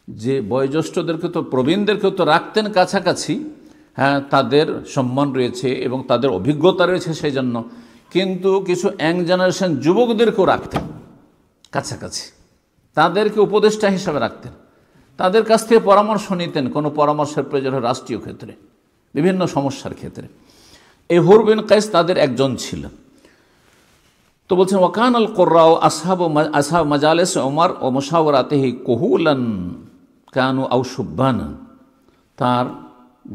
যে বয়োজ্যেষ্ঠদেরকে তো, প্রবীণদেরকে তো রাখতেন কাছাকাছি, হ্যাঁ তাদের সম্মান রয়েছে এবং তাদের অভিজ্ঞতা রয়েছে সেই জন্য, কিন্তু কিছু ইয়াং জেনারেশন যুবকদেরকেও রাখতেন কাছাকাছি, তাদেরকে উপদেষ্টা হিসাবে রাখতেন, তাদের কাছ থেকে পরামর্শ নিতেন কোনো পরামর্শের প্রয়োজন হয় রাষ্ট্রীয় ক্ষেত্রে, বিভিন্ন সমস্যার ক্ষেত্রে। এই হুর বিন কাইস তাদের একজন ছিল। তো বলছেন ওয়াকান আল কুররা আসহাব মাজালিস ওমর ও মুশাওয়ারাতিহি কুহুলান কানু আও শুববানা, তার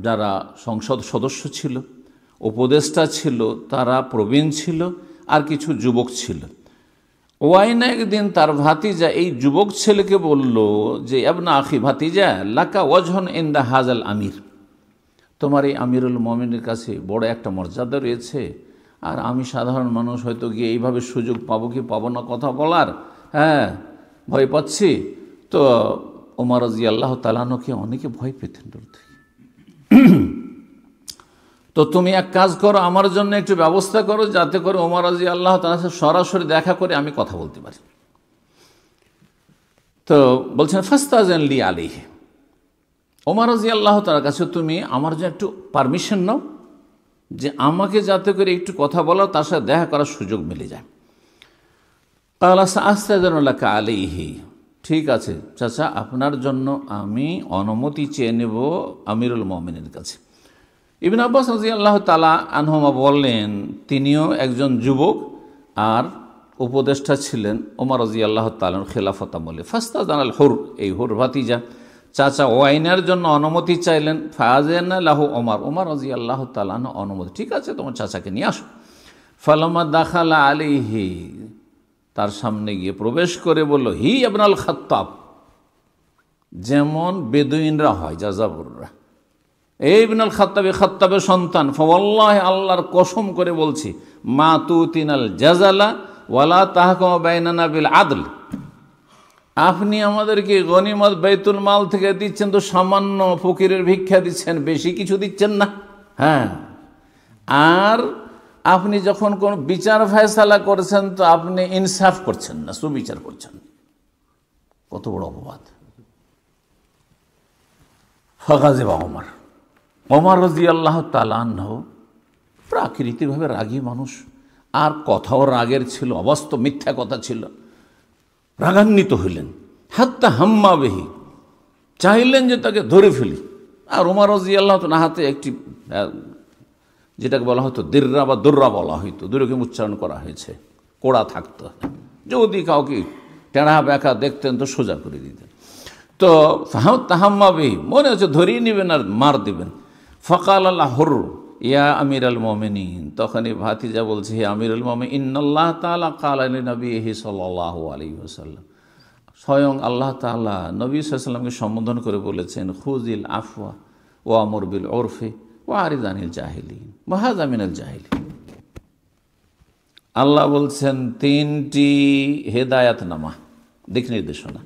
যারা সংসদ সদস্য ছিল, উপদেষ্টা ছিল, তারা প্রবীণ ছিল আর কিছু যুবক ছিল। ওয়াইনা একদিন তার ভাতিজা এই যুবক ছেলেকে বলল যে ইবনা আখি, ভাতিজা, লাকা ওয়াজহুন ইনদা হাজাল আমির, তোমার এই আমিরুল মুমিনের কাছে বড় একটা মর্যাদা রয়েছে, আর আমি সাধারণ মানুষ হয়তো গিয়ে এইভাবে সুযোগ পাবো কি পাবো না কথা বলার, হ্যাঁ ভয় পাচ্ছি। তো ওমর রাদিয়াল্লাহু তাআলাকে অনেকে ভয় পেতেন দূর থেকে। তো তুমি এক কাজ করো, আমার জন্য একটু ব্যবস্থা করো যাতে করে ওমর রাদিয়াল্লাহু তাআলার সাথে সরাসরি দেখা করে আমি কথা বলতে পারি। তো বলছেন ফাস্তাযান লি আলাইহি, ওমর রাদিয়াল্লাহু তাআলার কাছে তুমি আমার জন্য একটু পারমিশন নাও যে আমাকে যাতে করে একটু কথা বলা, তার সাথে দেখা করার সুযোগ মিলে যায়। ক্বালা সাআস্তাযিনু লাকা আলাইহি, ঠিক আছে চাচা, আপনার জন্য আমি অনুমতি চেয়ে নেব আমিরুল মুমিনের কাছে। ইবনে আব্বাস রাদিয়াল্লাহু তাআলা আনহুমা বললেন তিনিও একজন যুবক আর উপদেষ্টা ছিলেন ওমর রাদিয়াল্লাহু তাআলার খেলাফত আমলে। ফাস্তাযানাল হুর, এই হুর ভাতিজা চাচা ওয়াইনার জন্য অনুমতি চাইলেন। ফাযানা লাহু ওমর, ওমর রাদিয়াল্লাহু তাআলা অনুমতি, ঠিক আছে তোমার চাচাকে নিয়ে আসো। ফালামা দাখালা আলাইহি, তার সামনে গিয়ে প্রবেশ করে বলল হি ইবনুল খাত্তাব, যেমন বেদুইনরা হয় যাযাবররা, এই ইবনুল খাত্তাব, খাত্তাবের সন্তান। ফাওয়াল্লাহি, আল্লাহর কসম করে বলছি, মা তুতিনাল জাযালা ওয়ালা তাহকুমু বাইনানা বিল আদল, আপনি আমাদেরকে গনিমত বাইতুল মাল থেকে দিচ্ছেন তো সামান্য ফকিরের ভিক্ষা দিচ্ছেন, বেশি কিছু দিচ্ছেন না, হ্যাঁ, আর আপনি যখন কোন বিচার ফয়সালা করছেন তো আপনি ইনসাফ করছেন না, সুবিচার করছেন। কত বড় অপবাদ! ফাগাযিবা ওমর, ওমর রাদিয়াল্লাহু তাআলা আনহু প্রাকৃতিকভাবে রাগী মানুষ, আর কথাও রাগের ছিল, অবাস্তব মিথ্যা কথা ছিল। রাগান্বিত হইলেন, হাত্তা হাম্মা বিহি, চাইলেন যে তাকে ধরে ফেলি। আর ওমর রাদিয়াল্লাহু তাআলা হাতে একটি যেটাকে বলা হতো দিররা বা দুর্রা বলা হইতো, দুরকম উচ্চারণ করা হয়েছে, কোড়া থাকতো, যদি কাউকে টেঁড়া ব্যাকা দেখতেন তো সোজা করে দিতেন। তো তাহাম্মা বিহি, মনে হচ্ছে ধরিয়ে নেবেন আর মার দেবেন। ফকাল আল্লাহ হুর ইয়া আমির আল মোমিনিন, তখনই ভাতিজা বলছে, হে আমির আল মোমিন, ইন্নাল্লাহ তাআলা ক্বালা লিনবিয়িহি সাল্লাল্লাহু আলাইহি ওয়াসাল্লাম, স্বয়ং আল্লাহ তাআলা নবী সাল্লাল্লাহু আলাইহি ওয়াসাল্লামকে সম্বোধন করে বলেছেন, খুযিল আফওয়া ওয়া আমর বিল উরফি ওয়া আরিদ আনিল জাহিলিন ওয়া হাযা মিনাল জাহিলিন। আল্লাহ বলছেন তিনটি হেদায়াতনামা, দিক নির্দেশনা।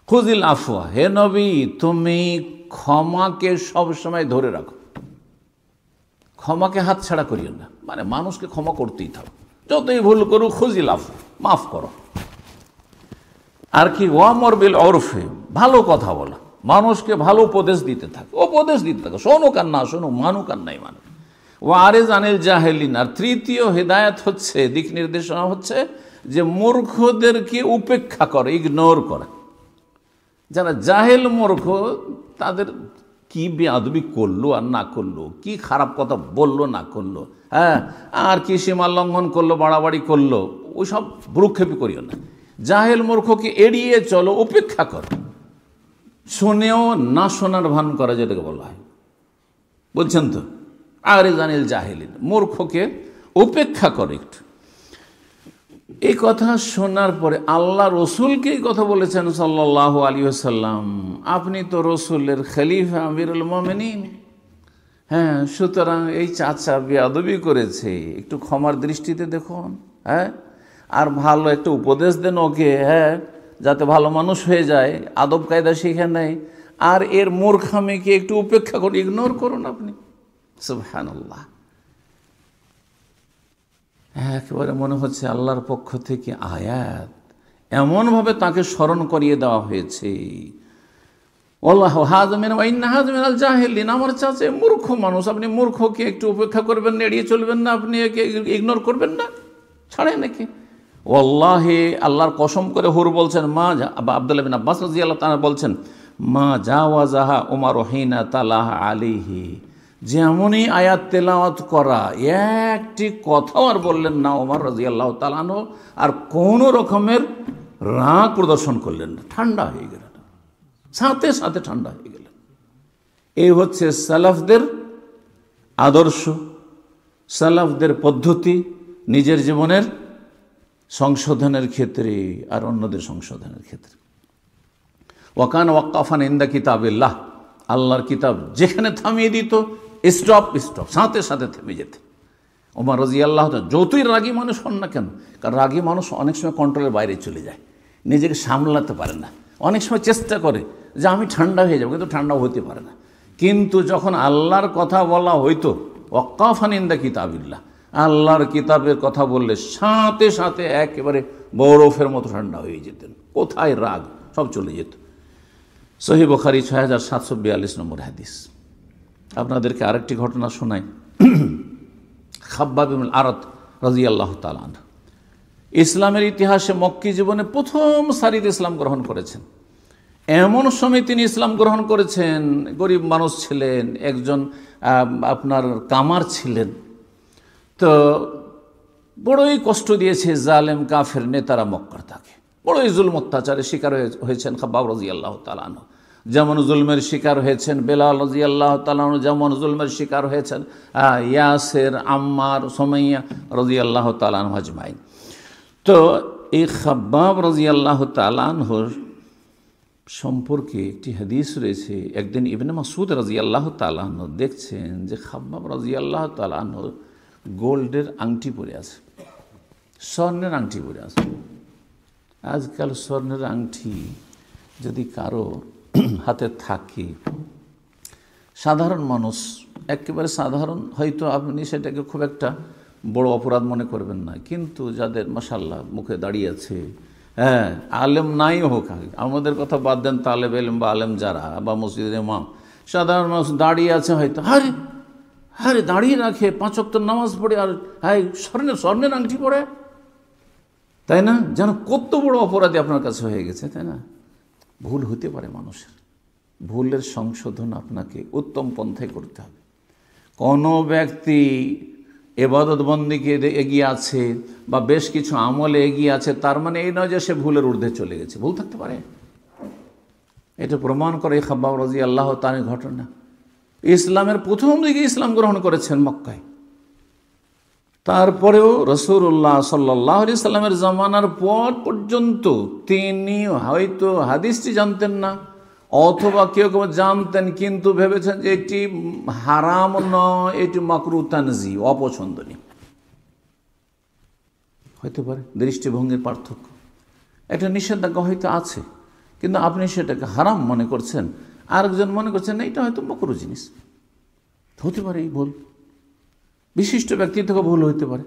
খুযিল আফওয়া, হে নবী তুমি ক্ষমাকে সবসময় ধরে রাখো, ক্ষমাকে হাত ছাড়া করিও না, মানে মানুষকে ক্ষমা করতেই থাকো, যতই ভুল করো খুযিল আফওয়া, মাফ করো। আর কি ওয়ামর বিল উরফে, ভালো কথা বলা, মানুষকে ভালো উপদেশ দিতে থাকো, উপদেশ দিতে থাকো, শোনুক আর না শোনুক, মানুক আর নাই মানুক। ওয়া আরিজ আনিল জাহিলিন, আর তৃতীয় হেদায়েত হচ্ছে, দিক নির্দেশনা হচ্ছে যে মূর্খদেরকে উপেক্ষা করে, ইগনোর করা। যারা জাহেল মূর্খ, তাদের কি বেয়াদবি করলো আর না করলো, কি খারাপ কথা বললো না করলো, হ্যাঁ, আর কি সীমা লঙ্ঘন করলো, বাড়াবাড়ি করলো, ওই সব ভ্রুক্ষেপই করিও না। জাহেল মূর্খকে এড়িয়ে চলো, উপেক্ষা করো, শুনেও না শোনার ভান করা, যেটাকে বলা হয়, বলছেন তো, আরিজ আনিল জাহিলিন, মূর্খকে উপেক্ষা করে একটু। এই কথা শোনার পরে আল্লাহ রসুলকে এই কথা বলেছেন সাল্লাল্লাহু আলাইহি ওয়াসাল্লাম, আপনি তো রসুলের খলিফা আমিরুল মোমিনিন, হ্যাঁ, সুতরাং এই চাচা বেয়াদবি করেছে, একটু ক্ষমার দৃষ্টিতে দেখুন, হ্যাঁ, আর ভালো একটা উপদেশ দেন ওকে, হ্যাঁ, যাতে ভালো মানুষ হয়ে যায়, আদব কায়দা শিখে নেয়, আর এর মূর্খামিকে একটু উপেক্ষা করুন, ইগনোর করুন আপনি। সুবহানাল্লাহ, একেবারে মনে হচ্ছে আল্লাহর পক্ষ থেকে আয়াত, এমনভাবে তাকে স্মরণ করিয়ে দেওয়া হয়েছে, আল্লাহ হাজমিন ওয়া ইন্না হাজমিনাল জাহিলিন, আমার চাচা মূর্খ মানুষ, আপনি মূর্খকে একটু উপেক্ষা করবেন না, এড়িয়ে চলবেন না, আপনি একে ইগনোর করবেন না, ছাড়ে নাকি। ওয়াল্লাহি, আল্লাহর কসম করে হুর বলছেন, মা আব্দুল্লাহ বিন আব্বাস রাদিয়াল্লাহু তাআলা বলছেন, মা জাওয়াজাহা উমর হিনা তালাহ আলাইহি, যেমনই আয়াত তেলাওয়াত করা, একটি কথাও আর বললেন না ওমর রাদিয়াল্লাহু তাআলা আনহু, আর কোনো রকমের রাগ প্রদর্শন করলেন না, ঠান্ডা হয়ে গেলেন, সাথে সাথে ঠান্ডা হয়ে গেলেন। এই হচ্ছে সালাফদের আদর্শ, সালাফদের পদ্ধতি, নিজের জীবনের সংশোধনের ক্ষেত্রে আর অন্যদের সংশোধনের ক্ষেত্রে। ওয়াকান ওয়াক্কাফান ইনদা কিতাবিল্লাহ, আল্লাহর কিতাব যেখানে থামিয়ে দিত, স্টপ স্টপ, সাথে সাথে থেমে যেতে। ওমর রাদিয়াল্লাহু তাআলা, যতই রাগী মানুষ হন না কেন, কারণ রাগী মানুষ অনেক সময় কন্ট্রোলের বাইরে চলে যায়, নিজেকে সামলাতে পারে না, অনেক সময় চেষ্টা করে যে আমি ঠান্ডা হয়ে যাবো, কিন্তু ঠান্ডা হতে পারে না। কিন্তু যখন আল্লাহর কথা বলা হইতো, ওয়াক্কাফান ইনদা কিতাবিল্লাহ, আল্লাহর কিতাবের কথা বললে সাথে সাথে একেবারে বরফের মতো ঠান্ডা হয়ে যেতেন, কোথায় রাগ সব চলে যেত। সহিহ বুখারী 6742 নম্বর হাদিস। আপনাদেরকে আরেকটি ঘটনা শোনাই। খাব্বাব ইবনুল আরাত রাদিয়াল্লাহু তাআলা আনহু ইসলামের ইতিহাসে মক্কি জীবনে প্রথম সারিতে ইসলাম গ্রহণ করেছেন। এমন সময় তিনি ইসলাম গ্রহণ করেছেন, গরিব মানুষ ছিলেন, একজন আপনার কামার ছিলেন, তো বড়ই কষ্ট দিয়েছে জালেম কাফের নেতারা মক্কার, তাকে বড়ই জুলম অত্যাচারের শিকার হয়েছেন খাব্বাব রাদিয়াল্লাহু তাআলা আনহু। যেমন জুলমের শিকার হয়েছেন বেলাল রাদিয়াল্লাহু তাআলা আনহু, যেমন জুলমের শিকার হয়েছেন ইয়াসের, আম্মার, সুমাইয়া রাদিয়াল্লাহু তাআলা আনহু আজমাইন। তো এই খাব্বাব রাদিয়াল্লাহু তাআলা আনহুর সম্পর্কে একটি হাদিস রয়েছে। একদিন ইবনে মাসউদ রাদিয়াল্লাহু তাআলা আনহু দেখছেন যে খাব্বাব রাদিয়াল্লাহু তাআলা আনহু গোল্ডের আংটি পরে আছে, স্বর্ণের আংটি পরে আছে। আজকাল স্বর্ণের আংটি যদি কারো হাতে থাকে, সাধারণ মানুষ, একেবারে সাধারণ, হয়তো আপনি সেটাকে খুব একটা বড় অপরাধ মনে করবেন না, কিন্তু যাদের মাশাআল্লাহ মুখে দাঁড়িয়ে আছে, হ্যাঁ, আলেম নাই হোক, আমাদের কথা বাদ দেন, তালেব ইলম বা আলেম যারা বা মসজিদের ইমাম, সাধারণ মানুষ দাঁড়িয়ে আছে হয়তো, আরে আরে দাঁড়িয়ে রাখে, 5 ওয়াক্ত নামাজ পড়ে, আর হ্যাঁ স্বর্ণের আংটি পড়ে, তাই না? যেন কত বড় অপরাধী আপনার কাছে হয়ে গেছে, তাই না? ভুল হতে পারে মানুষের, ভুলের সংশোধন আপনাকে উত্তম পন্থায় করতে হবে। কোনো ব্যক্তি ইবাদত বন্দেগীতে এগিয়ে আছে বা বেশ কিছু আমলে এগিয়ে আছে, তার মানে এই নয় যে সে ভুলের ঊর্ধ্বে চলে গেছে। ভুল থাকতে পারে, এটা প্রমাণ করে এই খাব্বাব রাদিয়াল্লাহু তাআলার ঘটনা। ইসলামের প্রথম দিকে ইসলাম গ্রহণ করেছেন মক্কায়, তারপরেও রাসূলুল্লাহ সাল্লাল্লাহু আলাইহি সাল্লামের জামানার পর পর্যন্ত তিনি হয়তো হাদিসটি জানতেন না, অথবা কেউ কেউ জানতেন কিন্তু ভেবেছেন যে এটি হারাম নয়, এটি মাকরুহ তানজি, অপছন্দনীয়। হতে পারে দৃষ্টিভঙ্গির পার্থক্য, একটা নিষেধাজ্ঞা হয়তো আছে, কিন্তু আপনি সেটাকে হারাম মনে করছেন, আরেকজন মনে করছেন না এটা হয়তো মাকরুহ জিনিস। হতে পারে এই ভুল, বিশিষ্ট ব্যক্তি থেকে ভুল হইতে পারে,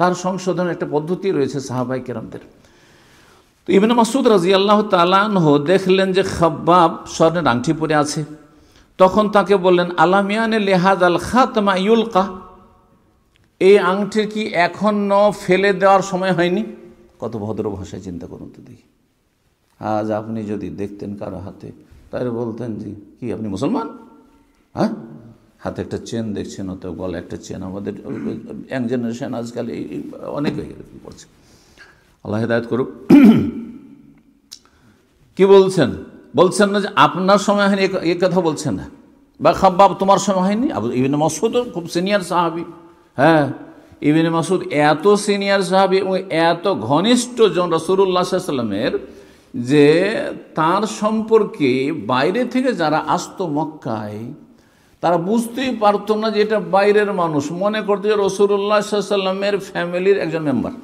তার সংশোধনের একটা পদ্ধতি রয়েছে সাহাবায়ে কেরামদের। তো ইবনে মাসউদ রাদিয়াল্লাহু তাআলা আনহু দেখলেন যে খাব্বাব স্বর্ণের আংটি পরে আছে, তখন তাকে বললেন, আলাম ইয়ানে লিহাযাল খাতমা ইউলকা, এই আংটির কি এখনো ফেলে দেওয়ার সময় হয়নি? কত ভদ্র ভাষায় চিন্তা করুন তো দেখি। আজ আপনি যদি দেখতেন কারো হাতে, তাহলে বলতেন যে কি আপনি মুসলমান? হ্যাঁ, হাতে একটা চেন দেখছেন, অত গলা একটা চেন। আমাদের ইয়াং জেনারেশন আজকাল অনেক হয়ে গেলে পড়ছে, আল্লাহ হেদায়েত করুক। কি বলছেন? বলছেন না যে আপনার সময় হয়নি, এ কথা বলছেন না, বা খাব্বাব তোমার সময় হয়নি। ইবনে মাসউদ খুব সিনিয়র সাহাবী, হ্যাঁ, ইবনে মাসউদ এত সিনিয়র সাহাবী এবং এত ঘনিষ্ঠ জন রাসূলুল্লাহ সাল্লাল্লাহু আলাইহি ওয়াসাল্লামের, যে তার সম্পর্কে বাইরে থেকে যারা আসতো মক্কায়, তারা বুঝতেই পারতো না যে এটা বাইরের মানুষ, মনে করতো যে রাসূলুল্লাহ সাল্লাল্লাহু আলাইহি ওয়াসাল্লামের ফ্যামিলির একজন মেম্বার।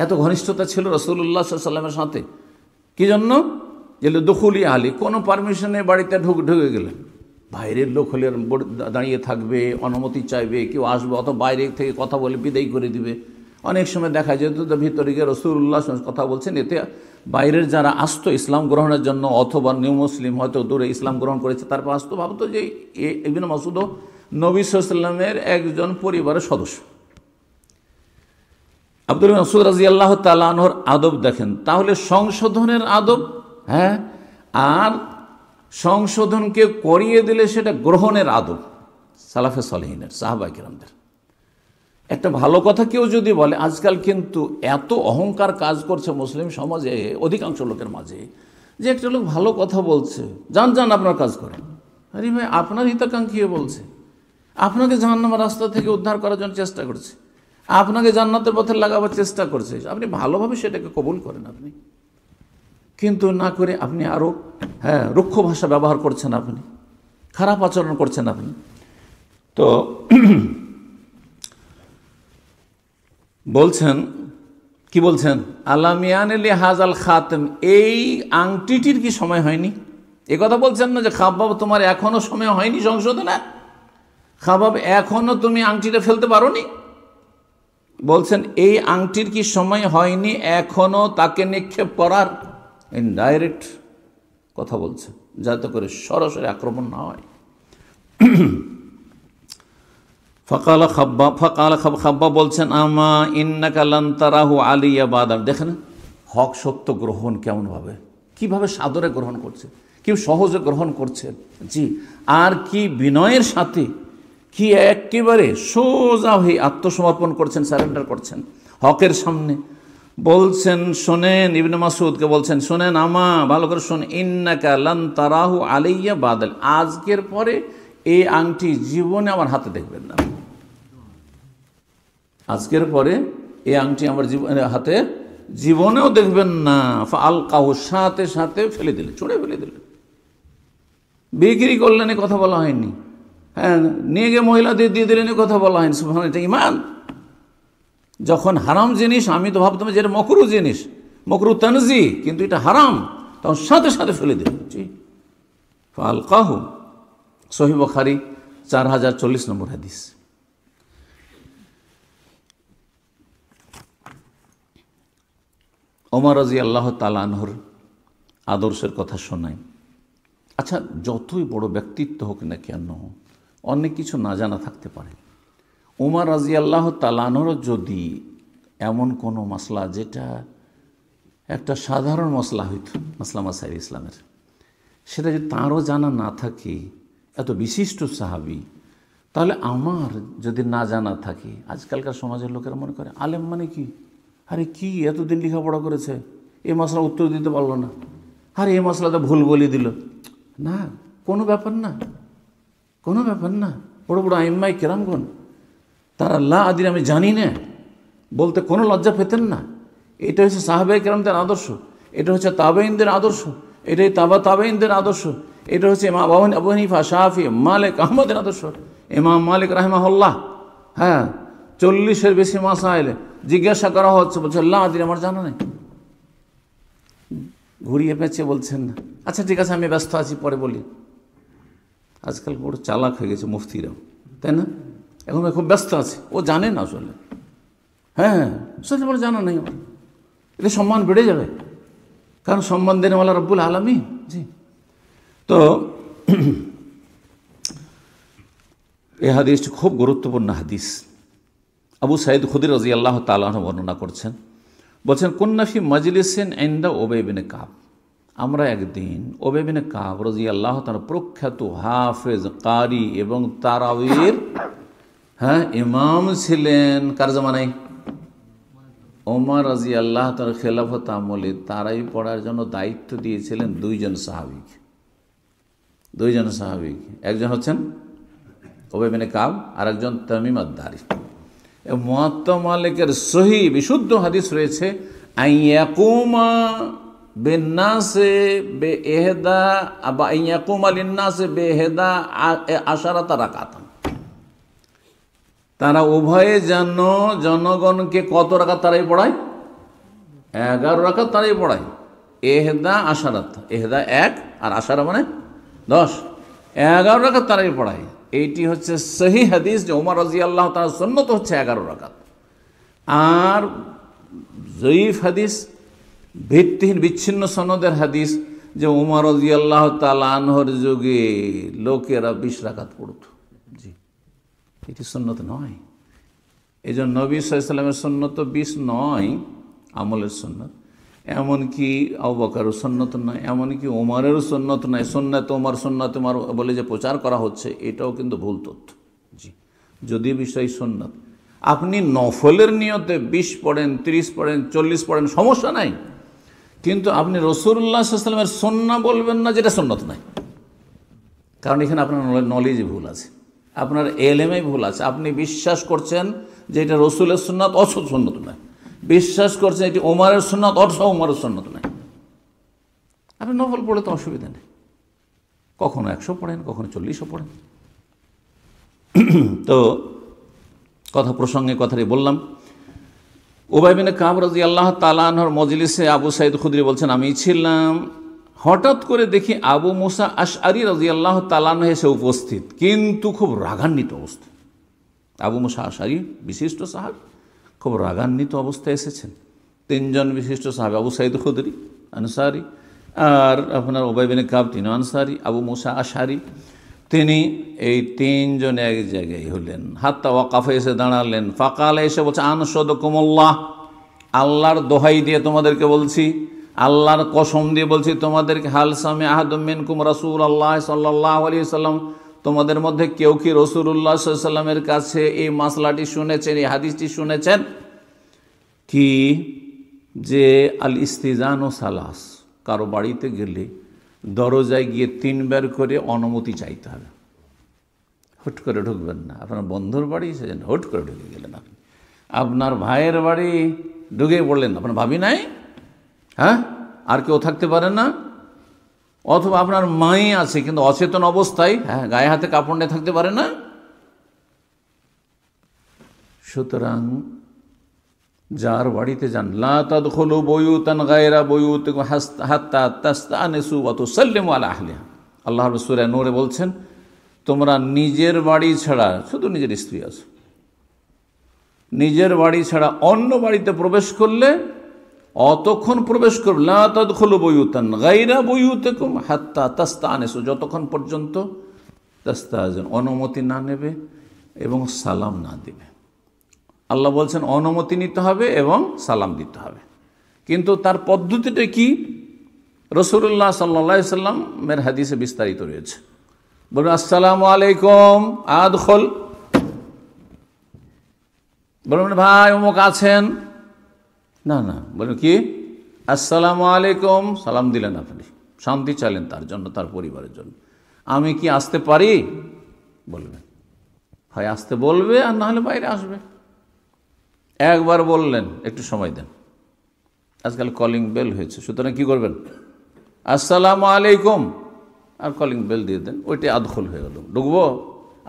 এত ঘনিষ্ঠতা ছিল রাসূলুল্লাহ সাল্লাল্লাহু আলাইহি ওয়াসাল্লামের সাথে। কি জন্য? যে দুখুলি আলী, কোনো পারমিশনে বাড়িতে ঢুকে গেলেন, বাইরের লোক হলে দাঁড়িয়ে থাকবে, অনুমতি চাইবে, কেউ আসবে, অত বাইরে থেকে কথা বলে বিদায় করে দিবে। অনেক সময় দেখা যেত তো ভিতরে গিয়ে রাসূলুল্লাহ কথা বলছেন, এতে বাইরের যারা আসতো ইসলাম গ্রহণের জন্য, অথবা নিউ মুসলিম হয়তো দূরে ইসলাম গ্রহণ করেছে, তারপর আসতো, ভাবতো যে ইবনে মাসউদ নবী সাল্লাল্লাহু আলাইহি ওয়াসাল্লামের একজন পরিবারের সদস্য। আব্দুল মাসউদ রাদিয়াল্লাহু তাআলা আনহুর আদব দেখেন, তাহলে সংশোধনের আদব, হ্যাঁ, আর সংশোধনকে করিয়ে দিলে সেটা গ্রহণের আদব সালাফে সালেহিনের, সাহাবায়ে কেরামদের। একটা ভালো কথা কেউ যদি বলে, আজকাল কিন্তু এত অহংকার কাজ করছে মুসলিম সমাজে অধিকাংশ লোকের মাঝে, যে একটা লোক ভালো কথা বলছে, যান আপনার কাজ করেন। আরে ভাই, আপনার হিতাকাঙ্ক্ষী বলছে, আপনাকে জাহান্নামের রাস্তা থেকে উদ্ধার করার জন্য চেষ্টা করছে, আপনাকে জান্নাতের পথে লাগাবার চেষ্টা করছে, আপনি ভালোভাবে সেটাকে কবুল করেন। আপনি কিন্তু না করে আপনি আরও, হ্যাঁ, রুক্ষ ভাষা ব্যবহার করছেন, আপনি খারাপ আচরণ করছেন আপনি। তো বলছেন, কি বলছেন? আলামিয়ান লিহাযাল খাতাম, এই আংটিটির কি সময় হয়নি? এ কথা বলছেন না যে খাব্বাব তোমার এখনো সময় হয়নি সংশোধনে, খাব্বাব এখনো তুমি আংটিটা ফেলতে পারোনি। বলছেন এই আংটির কি সময় হয়নি এখনো তাকে নিক্ষেপ করার? ইনডাইরেক্ট কথা বলছে, যাতে করে সরাসরি আক্রমণ না হয়। খাব্বাব বলছেন, আমা ইন্নাকা লান তারাহু আলিয়া বাদার। দেখেন হক সত্য গ্রহণ কেমনভাবে, কিভাবে সাদরে গ্রহণ করছে, কি সহজে গ্রহণ করছে, জি, আর কি বিনয়ের সাথে, কি একেবারে সোজা হয়ে আত্মসমর্পণ করছেন, সারেন্ডার করছেন হকের সামনে। বলছেন শোনেন, ইবনে মাসউদকে বলছেন, শোনেন, আমা ভালো করে শোন, ইন্নাকা লান তারাহু আলাইয়া বাদাল, আজকের পরে এই আংটি জীবনে আমার হাতে দেখবেন না। আজকের পরে এই আংটি আমার হাতে জীবনেও দেখবেন না। ফাআলকাহু, সাথে সাথে ফেলে দিলেন, ছুঁড়ে ফেলে দিলেন। বিক্রি করলেন, এ কথা বলা হয়নি। হ্যাঁ, নিয়ে গিয়ে মহিলাদের দিয়ে দিলেন, এ কথা বলা হয়নি। সুবহানাল্লাহ, এটা ঈমান। যখন হারাম জিনিস, আমি তো ভাবতাম যে এটা মাকরুহ জিনিস, মাকরুহ তানজি, কিন্তু এটা হারাম, তখন সাথে সাথে ফেলে দিলেন। জি, ফাআলকাহু, সহিহ বুখারী 4040 নম্বর হাদিস। ওমর রাদিয়াল্লাহু তাআলা আনহুর আদর্শের কথা শোনায়। আচ্ছা, যতই বড় ব্যক্তিত্ব হোক না কেন অনেক কিছু না জানা থাকতে পারে। উমর রাদিয়াল্লাহু তাআলা আনহুর যদি এমন কোনো মাসলা যেটা একটা সাধারণ মসলা হইতো, মাসলা মাসাইল ইসলামের, সেটা যদি তাঁরও জানা না থাকে, এত বিশিষ্ট সাহাবী, তাহলে আমার যদি না জানা থাকে, আজকালকার সমাজের লোকেরা মনে করে আলেম মানে কি, আরে কি এতদিন লেখাপড়া করেছে, এই মশলা উত্তর দিতে পারলো না, আরে এই মশলাতে ভুল বলে দিল। না, কোনো ব্যাপার না, কোনো ব্যাপার না। বড় বড় আইম্মাই কেরামগণ তারা আল্লাহ আদির আমি জানি না বলতে কোনো লজ্জা পেতেন না। এটা হচ্ছে সাহাবায়ে কেরামদের আদর্শ, এটা হচ্ছে তাবেঈনদের আদর্শ, এটাই তাবেঈনদের আদর্শ, এটা হচ্ছে ইমাম আবু হানিফা, শাফি, মালিক, আহমদের আদর্শ। ইমাম মালিক রাহিমাহুল্লাহ, হ্যাঁ, 40-এর বেশি মাসাইলে জিজ্ঞাসা করা হচ্ছে, বলছে আল্লাহ আদির আমার জানা নেই। ঘুরিয়ে পেঁচিয়ে বলছেন না, আচ্ছা ঠিক আছে আমি ব্যস্ত আছি, পরে বলি। আজকাল বড় চালাক হয়ে গেছে মুফতিরাও, তাই না? এখন খুব ব্যস্ত আছে, ও জানে না আসলে। হ্যাঁ, সত্যি বলে জানা নেই আমার, এটা সম্মান বেড়ে যাবে, কারণ সম্মান দেন ওয়ালা রব্বুল আলামিন। জি, তো এই হাদিসটি খুব গুরুত্বপূর্ণ হাদিস। আবু সাঈদ খুদরি রাদিয়াল্লাহু তাআলা আনহু বর্ণনা করছেন, বলছেন কুন্না ফি মাজলিসিন ইনদা উবাই বিন কাব, আমরা একদিন উবাই বিন কাব রাদিয়াল্লাহু তাআলা প্রখ্যাত হাফেজ, কারি এবং তারাবির ইমাম ছিলেন। কার জামানায়? ওমর রাদিয়াল্লাহু তাআলা খেলাফত আমলে তারাবি পড়ার জন্য দায়িত্ব দিয়েছিলেন দুইজন সাহাবী। একজন হচ্ছেন উবাই বিন কাব আর একজন তামিম আদ-দারি। মুয়াত্তা মালিকের সহি বিশুদ্ধ হাদিস রয়েছে, আইয়াকুমা বিন্নাসে বিইহদা আবা আইয়াকুমা লিন্নাসে বিইহদা আশারাতা রাকাতান, তারা উভয়ে যেন জনগণকে কত রাকাত তারাই পড়ায়? 11 রাকাত তারাই পড়ায়। এহদা আশারাত, এহদা 1 আর আশারা মানে 10, 11 রাকাত তারাই পড়ায়। এইটি হচ্ছে সহি হাদিস যে ওমর রাদিয়াল্লাহু তাআলা সুন্নত হচ্ছে 11 রাকাত। আর জয়ীফ হাদিস, ভিত্তিহীন বিচ্ছিন্ন সনদের হাদিস যে ওমর রাদিয়াল্লাহু তাআলা আনহুর যুগে লোকেরা 20 রাকাত পড়ত। জি, এটি সুন্নত নয়। এই জন্য নবী সাল্লাল্লাহু আলাইহি ওয়াসাল্লামের সুন্নত 20 নয়, আমলের সুন্নত। এমনকি আবু বকরের সুন্নত নয়, এমনকি ওমরেরও সুন্নত নয়। সুন্নাত ওমর, সুন্নাত ওমর বলে যে প্রচার করা হচ্ছে, এটাও কিন্তু ভুল তথ্য। জি, যদি বিষয় সুন্নত, আপনি নফলের নিয়তে 20 পড়েন, 30 পড়েন, 40 পড়েন, সমস্যা নাই, কিন্তু আপনি রাসূলুল্লাহ সাল্লাল্লাহু আলাইহি ওয়াসাল্লামের সুন্নাহ বলবেন না যেটা সুন্নত নাই। কারণ এখানে আপনার নলেজে ভুল আছে, আপনার এলেমে ভুল আছে। আপনি বিশ্বাস করছেন যে এটা রাসূলের সুন্নাত, অসৎ সুন্নত নয়। বিশ্বাস করছেন এটি ওমরের সুন্নাত, অর্থ ওমরের সুন্নত নয়। আপনি নফল পড়ে তো অসুবিধা নেই, কখনো 100 পড়েন, কখনো 40ও পড়েন। তো কথা প্রসঙ্গে কথাটি বললাম। উবাই বিন কাব রাদিয়াল্লাহু তাআলা আনহুর মজলিসে আবু সাঈদ খুদরি বলছেন, আমি ছিলাম, হঠাৎ করে দেখি আবু মুসা আশআরী রাদিয়াল্লাহু তাআলা আনহু এসে উপস্থিত, কিন্তু খুব রাগান্বিত অবস্থায়। আবু মুসা আশআরী বিশিষ্ট সাহাবী, খুব রাগান্বিত অবস্থায় এসেছেন। 3 জন বিশিষ্ট সাহাবী, আবু সাঈদ খুদরি আনসারী, আর আপনার উবাই বিন কাব তিনি আনসারী, আবু মুসা আশআরী, তিনি এই 3 জন এক জায়গায় হলেন। হাত্তা ওয়াকাফে এসে দাঁড়ালেন। ফাকালে এসে বলছে, আনশাদুকুমুল্লাহ, আল্লাহর দোহাই দিয়ে তোমাদেরকে বলছি, আল্লাহর কসম দিয়ে বলছি তোমাদেরকে, হাল সামি আহাদুম মিনকুম রাসূলুল্লাহ সাল্লাল্লাহু আলাইহি ওয়াসাল্লাম, তোমাদের মধ্যে কেউ কি রাসূলুল্লাহ সাল্লাল্লাহু আলাইহি ওয়াসাল্লামের কাছে এই মাসলাটি শুনেছেন, এই হাদিসটি শুনেছেন? কি যে আল ইস্তিজানু সালাস, কারো বাড়িতে গেলে দরজায় গিয়ে 3 বার করে অনুমতি চাইতে হবে। হুট করে ঢুকবেন না। আপনার বন্ধুর বাড়ি সেজন্য হুট করে ঢুকে গেলেন, আপনি আপনার ভাইয়ের বাড়ি ঢুকে পড়লেন, আপনার ভাবি নাই, হ্যাঁ, আর কেউ থাকতে পারে না, অথবা আপনার মাই আছে কিন্তু অচেতন অবস্থায়, হ্যাঁ, গায়ে হাতে কাপড় নিয়ে থাকতে পারে না। সুতরাং যার বাড়িতে যান, লা তাদখুলু বুয়ুতান গায়রা বুয়ুতিকুম হাত্তা তাস্তানিসু ওয়া তুসাল্লিমু আলা আহলিহা। আল্লাহ সূরা নূরে বলছেন, তোমরা নিজের বাড়ি ছাড়া, শুধু নিজের স্ত্রী আছে, নিজের বাড়ি ছাড়া অন্য বাড়িতে প্রবেশ করলে অতক্ষণ প্রবেশ করবে, লা তাদখুলু বুয়ুতান গায়রা বুয়ুতিকুম হাত্তা তাস্তানিসু, যতক্ষণ পর্যন্ত তাস্তাযিন অনুমতি না নেবে এবং সালাম না দিবে। আল্লাহ বলছেন অনুমতি নিতে হবে এবং সালাম দিতে হবে, কিন্তু তার পদ্ধতিটা কি? রাসূলুল্লাহ সাল্লাল্লাহু আলাইহি সাল্লামের হাদিসে বিস্তারিত রয়েছে। বলুন আসসালামু আলাইকুম আদখুল, বলুন ভাই অমুক আছেন, না না, বলুন কি আসসালামু আলাইকুম, সালাম দিলেন, আপনি শান্তি চাইলেন তার জন্য, তার পরিবারের জন্য। আমি কি আসতে পারি? বলবেন, হয় আসতে বলবে আর না হলে বাইরে আসবে। একবার বললেন একটু সময় দেন, আজকাল কলিং বেল হয়েছে, সুতরাং কি করবেন? আসসালামু আলাইকুম আর কলিং বেল দিয়ে দেন, ওইটাই আদখল হয়ে গেল। ঢুকবো,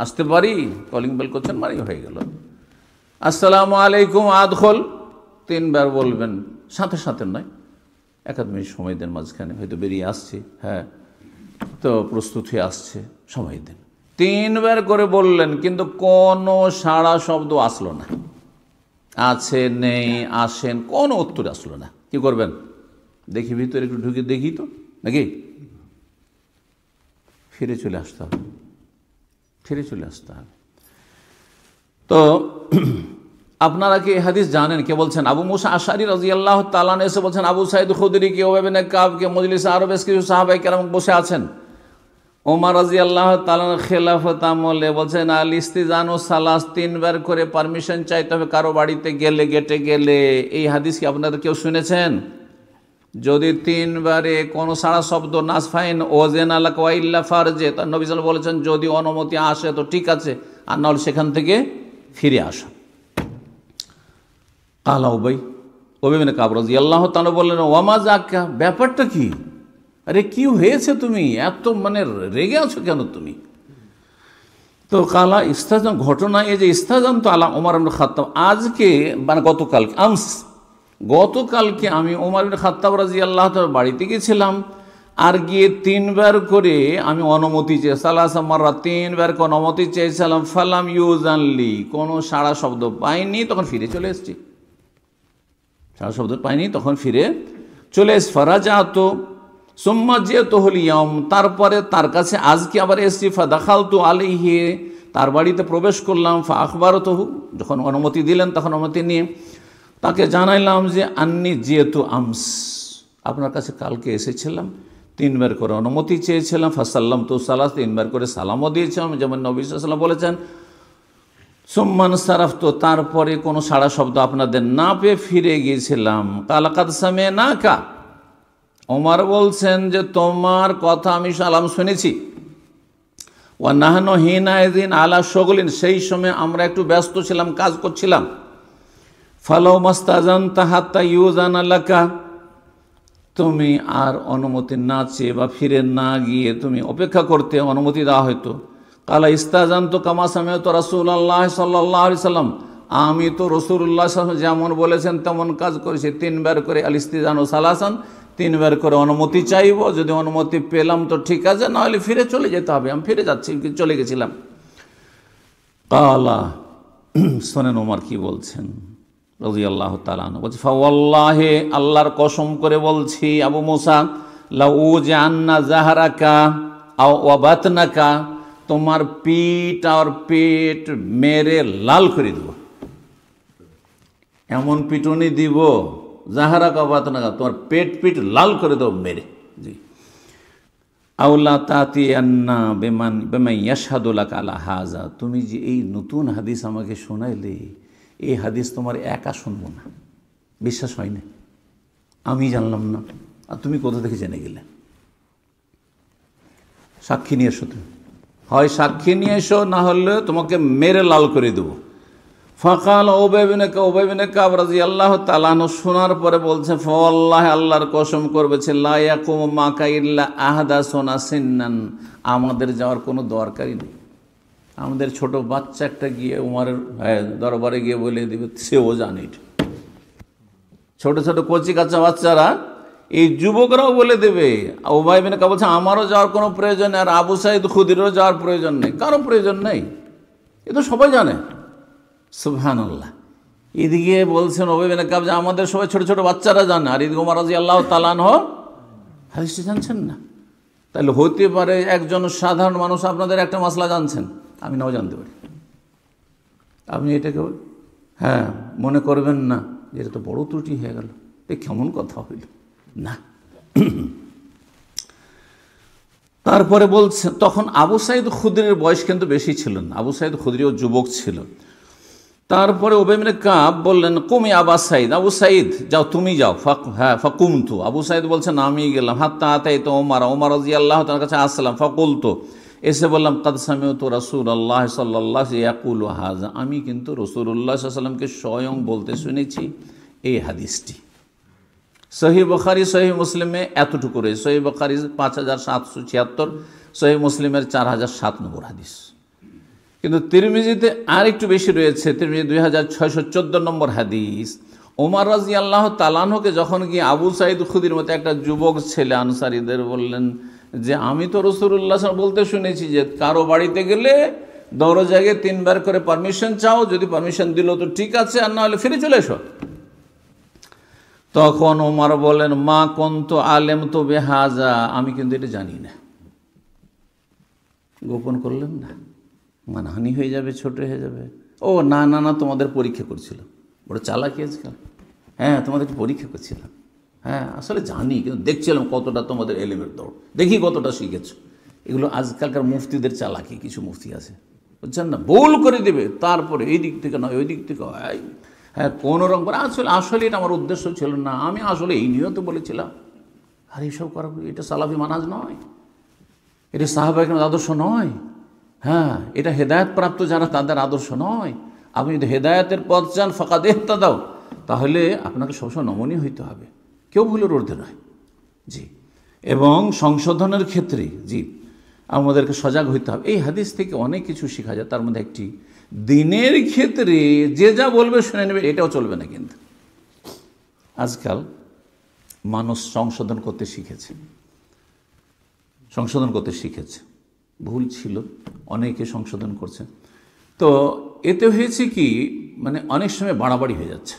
আসতে পারি, কলিং বেল করছেন মানে হয়ে গেল। আসসালামু আলাইকুম আদখল 3 বার বলবেন, সাথে সাথে নয়, 1 মিনিট সময় দেন, মাঝখানে হয়তো বেরিয়ে আসছে, হ্যাঁ তো প্রস্তুত হয়ে আসছে, সময় দেন। 3 বার করে বললেন, কিন্তু কোনো সাড়া শব্দ আসলো না, আছে নেই আসেন কোনো উত্তর আসলো না। কি করবেন? দেখি ভিতরে একটু ঢুকে দেখি তো নাকি, ফিরে চলে আসতে হবে, ফিরে চলে আসতে হবে। তো আপনারা কি হাদিস জানেন? কে বলছেন? আবু মুসা আশআরী রাদিয়াল্লাহু তাআলা আনহু এসে বলছেন, আবু সাঈদ খুদরি কে, ওবাই বিন কাব কে মজলিসে আরো বেশ কিছু সাহাবায়ে কেরাম বসে আছেন। ওমর রাদিয়াল্লাহু তাআলা খেলাফত আমলে বলছেন, আল ইস্তিজানু সালাস, 3 বার করে পারমিশন চাইতে হবে কারো বাড়িতে গেলে, গেটে গেলে। এই হাদিস কি আপনারা কেউ শুনেছেন? যদি 3 বারে কোনো সারা শব্দ নাসফাইন ওজেন আলাক ওয়া ইল্লা ফারজে, তার নবী সাল্লাল্লাহু আলাইহি ওয়াসাল্লাম বলেছেন যদি অনুমতি আসে তো ঠিক আছে, আর নাহলে সেখান থেকে ফিরে আসো। কালা উবাই বিন কাব রাদিয়াল্লাহু তাআলা বললেন, ওয়ামা যাক্কা, ব্যাপারটা কি? আরে কি হয়েছে, তুমি এত মানে রেগে আছো কেন তুমি? তো কালা ইস্তাজান, ঘটনা এই যে ইস্তাজান তো আলা ওমর ইবনে খাত্তাব, আজকে মানে গতকালকে আমি ওমর ইবনে খাত্তাব রাদিয়াল্লাহু তাআলার বাড়িতে গেছিলাম, আর গিয়ে 3 বার করে আমি অনুমতি চেয়ে, সালাসা মাররা 3 বার করে অনুমতি চেয়েছিলাম, ফালাম ইউজানলি, কোনো সাড়া শব্দ পাইনি, তখন ফিরে চলে এসেছি। সাড়া শব্দ পাইনি, তখন ফিরে চলে এসে ফারাজাতো সুম্মা জিয়াতু ইয়াম, তারপরে তার কাছে আজকে আবার এসেছি, ফাদাখালতু আলাইহি, তার বাড়িতে প্রবেশ করলাম, ফা আখবারতুহু, যখন অনুমতি দিলেন তখন অনুমতি নিয়ে তাকে জানাইলাম যে আন্নি জিয়াতু আমস, আপনার কাছে কালকে এসেছিলাম, 3 বার করে অনুমতি চেয়েছিলাম, ফাসাল্লাম তু সালাস, 3 বার করে সালামও দিয়েছিলাম, যেমন নবী সাল্লাল্লাহু আলাইহি ওয়াসাল্লাম বলেছেন। সুম্মান সারাফতু, তারপরে কোনো সাড়া শব্দ আপনাদের না পেয়ে ফিরে গিয়েছিলাম। কালাকাদ সামি'নাকা, ওমর বলছেন যে তোমার কথা আমি সালাম শুনেছি। ওয়া নাহনু হিনাইযিন আলা শুগলিন, সেই সময় আমরা একটু ব্যস্ত ছিলাম, কাজ করছিলাম। ফালাউ মাস্তাজানতা হাত্তা ইউজানা লাকা, তুমি আর অনুমতি না চেয়ে বা ফিরে না গিয়ে তুমি অপেক্ষা করতে, অনুমতি দেওয়া হয়তো। কালা ইস্তাজানতু কামা সামি'তু রাসূলুল্লাহ সাল্লাল্লাহু আলাইহি সাল্লাম, আমি তো রাসূলুল্লাহ সাল্লাল্লাহু আলাইহি যেমন বলেছেন তেমন কাজ করেছি। 3 বার করে আল ইস্তিজানু সালাসান, 3 বার করে অনুমতি চাইব, যদি অনুমতি পেলাম তো ঠিক আছে, না হলে ফিরে চলে যেতে হবে, আমি ফিরে যাচ্ছি, চলে গেছিলাম। কালা, শোনেন ওমর কি বলছেন রাদিয়াল্লাহু তাআলা আনহু, বলছে ফাওয়াল্লাহি, আল্লাহর কসম করে বলছি আবু মুসা, লাউ জান্না জাহরাকা আও ওয়াবাতনাকা, তোমার পিঠ আর পেট মেরে লাল করে দেব, এমন পিটুনি দিব, জাহরাকা ওয়াবাতনাকা, তোমার পিঠ লাল করে দেব মেরে। জি, আউলা তাতিয়ান্না বিমান ইয়াশহাদু লাকা আলা হাযা, তুমি যে এই নতুন হাদিস আমাকে শোনাইলে, এই হাদিস তোমার একা শুনবো না, বিশ্বাস হয় না, আমি জানলাম না, আর তুমি কোথা থেকে জেনে গেলে? সাক্ষী নিয়ে এসো, তুমি হয় সাক্ষী নিয়ে এসো, না হলে তোমাকে মেরে লাল করে দেবো। ফাকাল উবাই বিন কাব রাদিয়াল্লাহু তাআলা আনহু শোনার পরে বলছে, ফাওয়াল্লাহি, আল্লাহর কসম করবেছে, লা ইয়াকুমু মাকা ইল্লা আহদাসুনা সিন্নান, আমাদের যাওয়ার কোনো দরকারই নেই, আমাদের ছোট বাচ্চা একটা গিয়ে উমরের দরবারে গিয়ে বলে দিবে, সেও জানে। ছোট ছোট কচি কাঁচা বাচ্চারা, এই যুবকরাও বলে দেবে। উবাই বিন কাব বলছে, আমারও যাওয়ার কোনো প্রয়োজন নেই, আর আবু সাঈদ খুদরিরও যাওয়ার প্রয়োজন নেই, কারো প্রয়োজন নেই, এ তো সবাই জানে। সুবহানাল্লাহ, এদিকে বলছেন উবাই বিন কাব যে আমাদের সবাই ছোট ছোট বাচ্চারা জানে, আর এদিকে ওমর রাদিয়াল্লাহু তাআলা আনহু হাদিসটি জানছেন না। তাহলে হতে পারে একজন সাধারণ মানুষ আপনাদের একটা মাসলা জানছেন, আমি নাও জানতে পারি। আপনি এটাকে মনে করবেন না যে এটা তো বড় ত্রুটি হয়ে গেল, এ কেমন কথা হইল না। তারপরে বলছেন, তখন আবু সাঈদ খুদরির বয়স কিন্তু বেশি ছিল না, আবু সাঈদ খুদরিও যুবক ছিল। তারপরে উবাই বিন কাব বললেন কুমি আবা সাঈদ, আবু সাঈদ যাও, তুমি যাও। ফাকুমতু, আবু সাঈদ বলছেন আমি গেলাম। হাত্তা আতাইতু ওমর, ওমর রাদিয়াল্লাহু তাআলার কাছে আসলাম। ফাকুলতু, এসে বললাম কাদ সামিউতু রাসূলুল্লাহ সাল্লাল্লাহু আলাইহি ইয়াকুলু হাযা, আমি কিন্তু রাসূলুল্লাহ সাল্লাল্লাহু আলাইহি ওয়াসাল্লামকে স্বয়ং বলতে শুনেছি এই হাদিসটি। সহিহ বুখারী সহিহ মুসলিমে এতটুকু রয়েছে, সহিহ বুখারী 5776, সহিহ মুসলিমের 4007 নম্বর হাদিস। কিন্তু তিরমিজিতে আর একটু বেশি রয়েছে, তিরমিজি 2614 নম্বর হাদিস। ওমর রাদিয়াল্লাহু তাআলা আনহুকে যখন গিয়ে আবু সাঈদ খুদরির মতো একটা যুবক ছেলে আনসারীদের বললেন যে আমি তো রাসূলুল্লাহ বলতে শুনেছি যে কারো বাড়িতে গেলে দরজায় 3 বার করে পারমিশন চাও, যদি পারমিশন দিল তো ঠিক আছে, আর না হলে ফিরে চলে এসো। তখন ওমর বলেন মা কুনতু আলেমতু বিহাযা, আমি কিন্তু এটা জানি না। গোপন করলেন না, মানহানি হয়ে যাবে, ছোট হয়ে যাবে। ও না না না, তোমাদের পরীক্ষা করছিল, বড় চালাকি আজকাল। তোমাদের পরীক্ষা করছিলাম, আসলে জানি, কিন্তু দেখছিলাম কতটা তোমাদের এলেমের দৌড়, দেখি কতটা শিখেছো। এগুলো আজকালকার মুফতিদের চালাকি, কিছু মুফতি আছে বুঝছেন না, ভুল করে দেবে, তারপরে এই দিক থেকে নয় ওই দিক থেকে হয়, কোনো রকম করে আসলে এটা আমার উদ্দেশ্য ছিল না, আমি আসলে এই নিয়ত বলেছিলাম। আর এইসব করা, এটা সালাফি মানাজ নয়, এটা সাহাবায়ে কেরামের আদর্শ নয়। এটা হেদায়েত প্রাপ্ত যারা, তাদের আদর্শ নয়। আপনি যদি হেদায়েতের পথ চান ফাকাদ ইহতাদাও, তাহলে আপনাকে সবসময় নমনীয় হইতে হবে, কেউ ভুলের ঊর্ধ্বে নয়। জি, এবং সংশোধনের ক্ষেত্রে আমাদেরকে সজাগ হইতে হবে। এই হাদিস থেকে অনেক কিছু শেখা যায়, তার মধ্যে একটি দিনের ক্ষেত্রে যে যা বলবে শুনে নেবে, এটাও চলবে না। কিন্তু আজকাল মানুষ সংশোধন করতে শিখেছে, ভুল ছিল, অনেকে সংশোধন করছে। তো এতে হয়েছে কি, মানে অনেক সময় বাড়াবাড়ি হয়ে যাচ্ছে,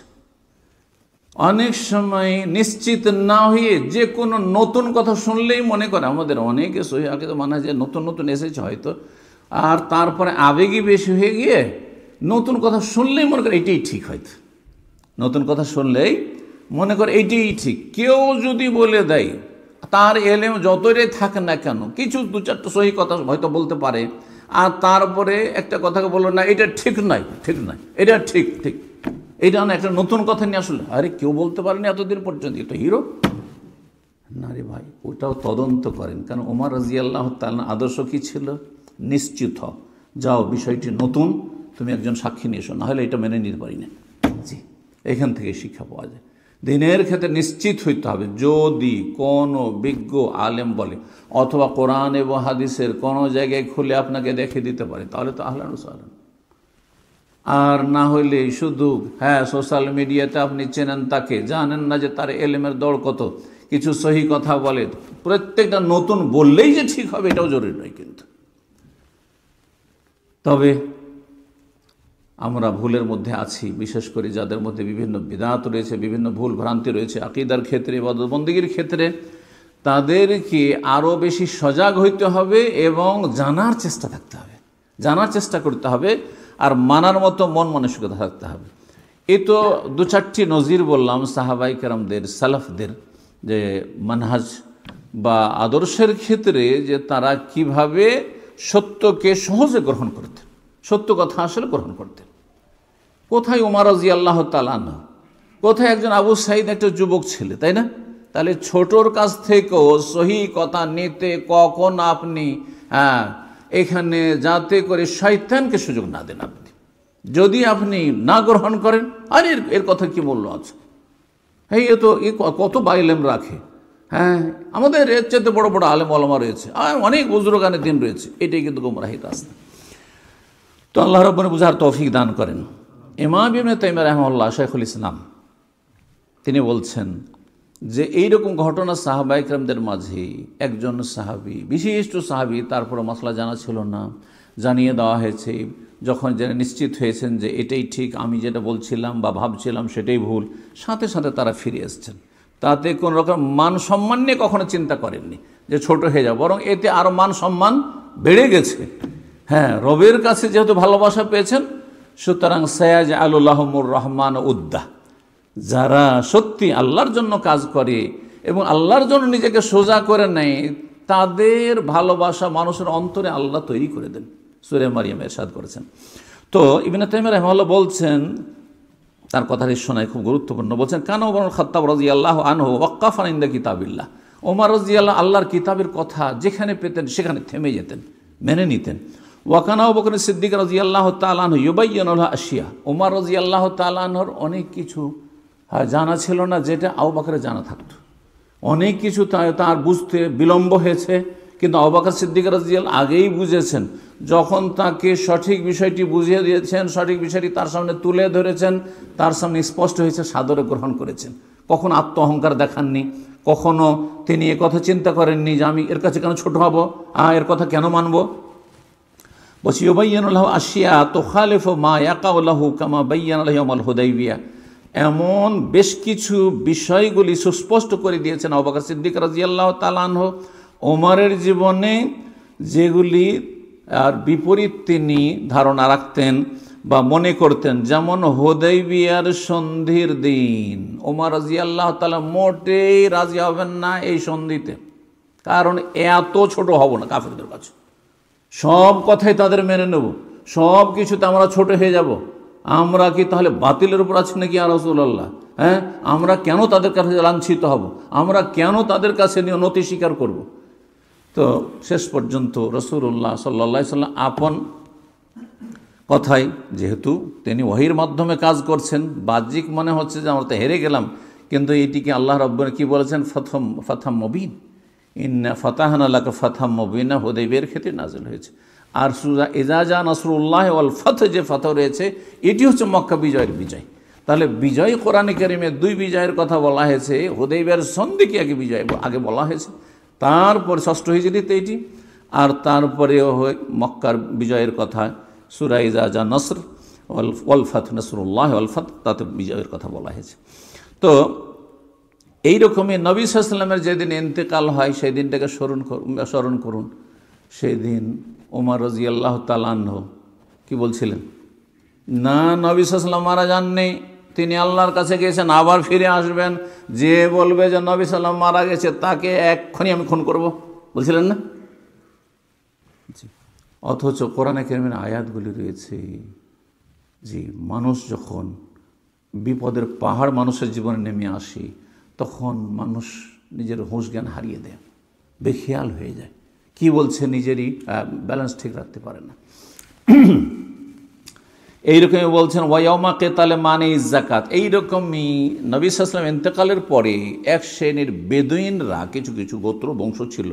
অনেক সময় নিশ্চিত না হয়ে যে কোনো নতুন কথা শুনলেই মনে করে, আমাদের অনেকে আগে তো মানা যায় নতুন নতুন এসেছে হয়তো, আর তারপরে আবেগই বেশি হয়ে গিয়ে নতুন কথা শুনলেই মনে করে এটাই ঠিক, হয়তো নতুন কথা শুনলেই মনে করে এইটাই ঠিক। কেউ যদি বলে দেয়, তার এলেম যতই থাকে না কেন, কিছু 2-4টা সহি কথা হয়তো বলতে পারে, আর তারপরে একটা কথাকে বললো না এটা ঠিক নয়, এটা ঠিক, এটা না একটা নতুন কথা নিয়ে আসলে, আরে কেউ বলতে পারেনি এতদিন পর্যন্ত, এটা হিরো না রে ভাই। ওটাও তদন্ত করেন, কারণ ওমর রাদিয়াল্লাহু তাআলা আদর্শ কি ছিল, নিশ্চিত হও, যাও বিষয়টি নতুন, তুমি একজন সাক্ষী নিয়ে এসো, নাহলে এটা মেনে নিতে পারি না। জি, এখান থেকে শিক্ষা পাওয়া যায়। দিনের ক্ষেত্রে নিশ্চিত হইতে হবে, যদি কোনো বিজ্ঞ আলেম বলে অথবা কোরআন এবং হাদিসের কোনো জায়গায় খুলে আপনাকে দেখে দিতে পারে, তাহলে তো আহলান ওয়া সাহলান। আর না হইলে শুধু সোশ্যাল মিডিয়াতে আপনি চেনেন তাকে, জানেন না যে তার এলেমের দৌড় কত, কিছু সহি কথা বলে, প্রত্যেকটা নতুন বললেই যে ঠিক হবে এটাও জরুরি নয়। কিন্তু তবে আমরা ভুলের মধ্যে আছি, বিশেষ করে যাদের মধ্যে বিভিন্ন বিদআত রয়েছে, বিভিন্ন ভুল ভ্রান্তি রয়েছে আকীদার ক্ষেত্রে, ইবাদত বন্দেগীর ক্ষেত্রে, তাদেরকে আরও বেশি সজাগ হইতে হবে এবং জানার চেষ্টা থাকতে হবে, জানার চেষ্টা করতে হবে, আর মানার মতো মন মানসিকতা থাকতে হবে। এই তো 2-4টি নজির বললাম সাহাবায়ে কেরামদের, সালাফদের, যে মানহাজ বা আদর্শের ক্ষেত্রে যে তারা কিভাবে সত্যকে সহজে গ্রহণ করতেন, সত্য কথা আসলে গ্রহণ করতেন। কোথায় ওমর রাদিয়াল্লাহু তাআলা আনহু, কোথায় একজন আবু সাঈদ, একটা যুবক ছেলে, তাই না? তাহলে ছোটর কাছ থেকেও সহি কথা নিতে কখন আপনি এখানে যাতে করে শয়তানকে সুযোগ না দেন। আপনি যদি আপনি না গ্রহণ করেন, আর এর কথা কি মূল্য আছে, এ তো কত বাইলেম রাখে, আমাদের এর চাইতে বড় বড় আলেম ওলামা রয়েছে, আর অনেক বুজুর্গানের দিন রয়েছে, এটাই কিন্তু গুমরাহির রাস্তা। তো আল্লাহ রাব্বুল বুঝার তৌফিক দান করেন। ইমাম ইবনে তাইমিয়া রাহিমাহুল্লাহ, শাইখুল ইসলাম, তিনি বলছেন যে এইরকম ঘটনা সাহাবা ইকরামদের মাঝে একজন সাহাবী, বিশিষ্ট সাহাবী, তারপরে মশলা জানা ছিল না, জানিয়ে দেওয়া হয়েছে। যখন যারা নিশ্চিত হয়েছেন যে এটাই ঠিক, আমি যেটা বলছিলাম বা ভাবছিলাম সেটাই ভুল, সাথে সাথে তারা ফিরে এসছেন। তাতে কোনো রকম মান সম্মান নিয়ে কখনো চিন্তা করেননি যে ছোট হয়ে যাবে, বরং এতে আরও মান সম্মান বেড়ে গেছে। হ্যাঁ, রবের কাছে যেহেতু ভালোবাসা পেয়েছেন, সুতরাং সায়াজ আলুল্লাহমুর রহমান উদ্দা, যারা সত্যি আল্লাহর জন্য কাজ করে এবং আল্লাহর জন্য নিজেকে সোজা করে নেয়, তাদের ভালোবাসা মানুষের অন্তরে আল্লাহ তৈরি করে দেন। সূরা মারিয়াম ইরশাদ করেছেন। তো ইবনে তাইমিয়া রাহিমাহুল্লাহ বলছেন, তার কথাটি শোনায় খুব গুরুত্বপূর্ণ, বলছেন কানা ওমর ইবনুল খাত্তাব রাদিয়াল্লাহু আনহু ওয়াক্কাফান ইনদা কিতাবিল্লাহ। ওমর রাদিয়াল্লাহু আল্লাহর কিতাবের কথা যেখানে পেতেন সেখানে থেমে যেতেন, মেনে নিতেন। ওয়াকানা আবু বকর সিদ্দিক রাদিয়াল্লাহু তাআলা আনহু ইউবাইয়িনু লাহু আশিয়া। ওমর রাদিয়াল্লাহু তাআলা আনহুর অনেক কিছু জানা ছিল না যেটা আবু বকরের জানা থাকতো। অনেক কিছু তার বুঝতে বিলম্ব হয়েছে, কিন্তু আবু বকর সিদ্দিক রাদিয়াল্লাহু আগেই বুঝেছেন। যখন তাকে সঠিক বিষয়টি বুঝিয়ে দিয়েছেন, সঠিক বিষয়টি তার সামনে তুলে ধরেছেন, তার সামনে স্পষ্ট হয়েছে, সাদরে গ্রহণ করেছেন। কখনো আত্ম অহংকার দেখাননি, কখনো তিনি কথা চিন্তা করেননি যে আমি এর কাছে কেন ছোট হব, এর কথা কেন মানব। বলছি ইউবাইয়িনু লাহু আশিয়া তুখালিফু মা ইয়াকাউ লাহু কামা বায়্যানা লাহু ইয়াউমাল হুদাইবিয়া। এমন বেশ কিছু বিষয়গুলি সুস্পষ্ট করে দিয়েছেন আবু বকর সিদ্দিক রাদিয়াল্লাহু তাআলা আনহু ওমরের জীবনে, যেগুলি আর বিপরীত তিনি ধারণা রাখতেন বা মনে করতেন। যেমন হুদাইবিয়ার সন্ধির দিন ওমর রাদিয়াল্লাহু তাআলা মোটেই রাজি হবেন না এই সন্ধিতে, কারণ এত ছোট হব না কাফেরদের কাছে, সব কথাই তাদের মেনে নেব, সব কিছুতে আমরা ছোট হয়ে যাব। আমরা কি তাহলে বাতিলের উপর আছি নাকি ইয়া রাসূলুল্লাহ? হ্যাঁ, আমরা কেন তাদের কাছে লাঞ্ছিত হব, আমরা কেন তাদের কাছে নতি স্বীকার করব? তো শেষ পর্যন্ত রাসূলুল্লাহ সাল্লাল্লাহু আলাইহি সাল্লাম আপন কথাই, যেহেতু তিনি ওহীর মাধ্যমে কাজ করছেন, বাহ্যিক মনে হচ্ছে যে আমরা তো হেরে গেলাম, কিন্তু এটিকে আল্লাহ রাব্বুল কি বলেছেন, ফাতহাম মুবিন, ইন্না ফাতাহনা লাকা ফাতহাম মুবিনা, হুদাইবিয়ার ক্ষেত্রে নাযিল হয়েছে। আর সূরা ইযা জা নাসরুল্লাহ ওয়াল ফাতহ যে ফাতহ রয়েছে, এটি হচ্ছে মক্কা বিজয়ের বিজয়। তাহলে বিজয় কোরআনে কারিমে দুই বিজয়ের কথা বলা হয়েছে, হুদাইবিয়ার সন্ধিকে আগে বলা হয়েছে, তারপর ষষ্ঠ হিজরিতে এটি, আর তারপরে মক্কার বিজয়ের কথা সূরা ইযা জা নাসর ওয়াল ফাতহ, নাসরুল্লাহ ওয়াল ফাতহ, তাতে বিজয়ের কথা বলা হয়েছে। তো এইরকমই নবী সাল্লাল্লাহু আলাইহি ওয়াসাল্লামের যেদিন ইন্তেকাল হয় সেই দিনটাকে স্মরণ করুন। সেই দিন ওমর রাদিয়াল্লাহু তাআলা আনহু কি বলছিলেন, না নবী সাল্লাল্লাহু আলাইহি ওয়াসাল্লাম মারা যাননি, তিনি আল্লাহর কাছে গিয়েছেন, আবার ফিরে আসবেন, যে বলবে যে নবী সাল্লাল্লাহু আলাইহি ওয়াসাল্লাম মারা গেছে তাকে এক্ষুনি আমি খুন করব, বলছিলেন না? অথচ কোরআনে কারিমের আয়াতগুলি রয়েছে যে মানুষ যখন বিপদের পাহাড় মানুষের জীবনে নেমে আসে, তখন মানুষ নিজের হুঁশ জ্ঞান হারিয়ে দেয়, বেখেয়াল হয়ে যায়, কি বলছে নিজেরই ব্যালেন্স ঠিক রাখতে পারে না। এইরকমই বলছেন ওয়াইয়াউমা কেতালে মানে জাকাত। এইরকমই নবী সাল্লাল্লাহু আলাইহি ওয়াসাল্লাম ইন্তেকালের পরে এক শ্রেণীর বেদুইনরা, কিছু কিছু গোত্র বংশ ছিল,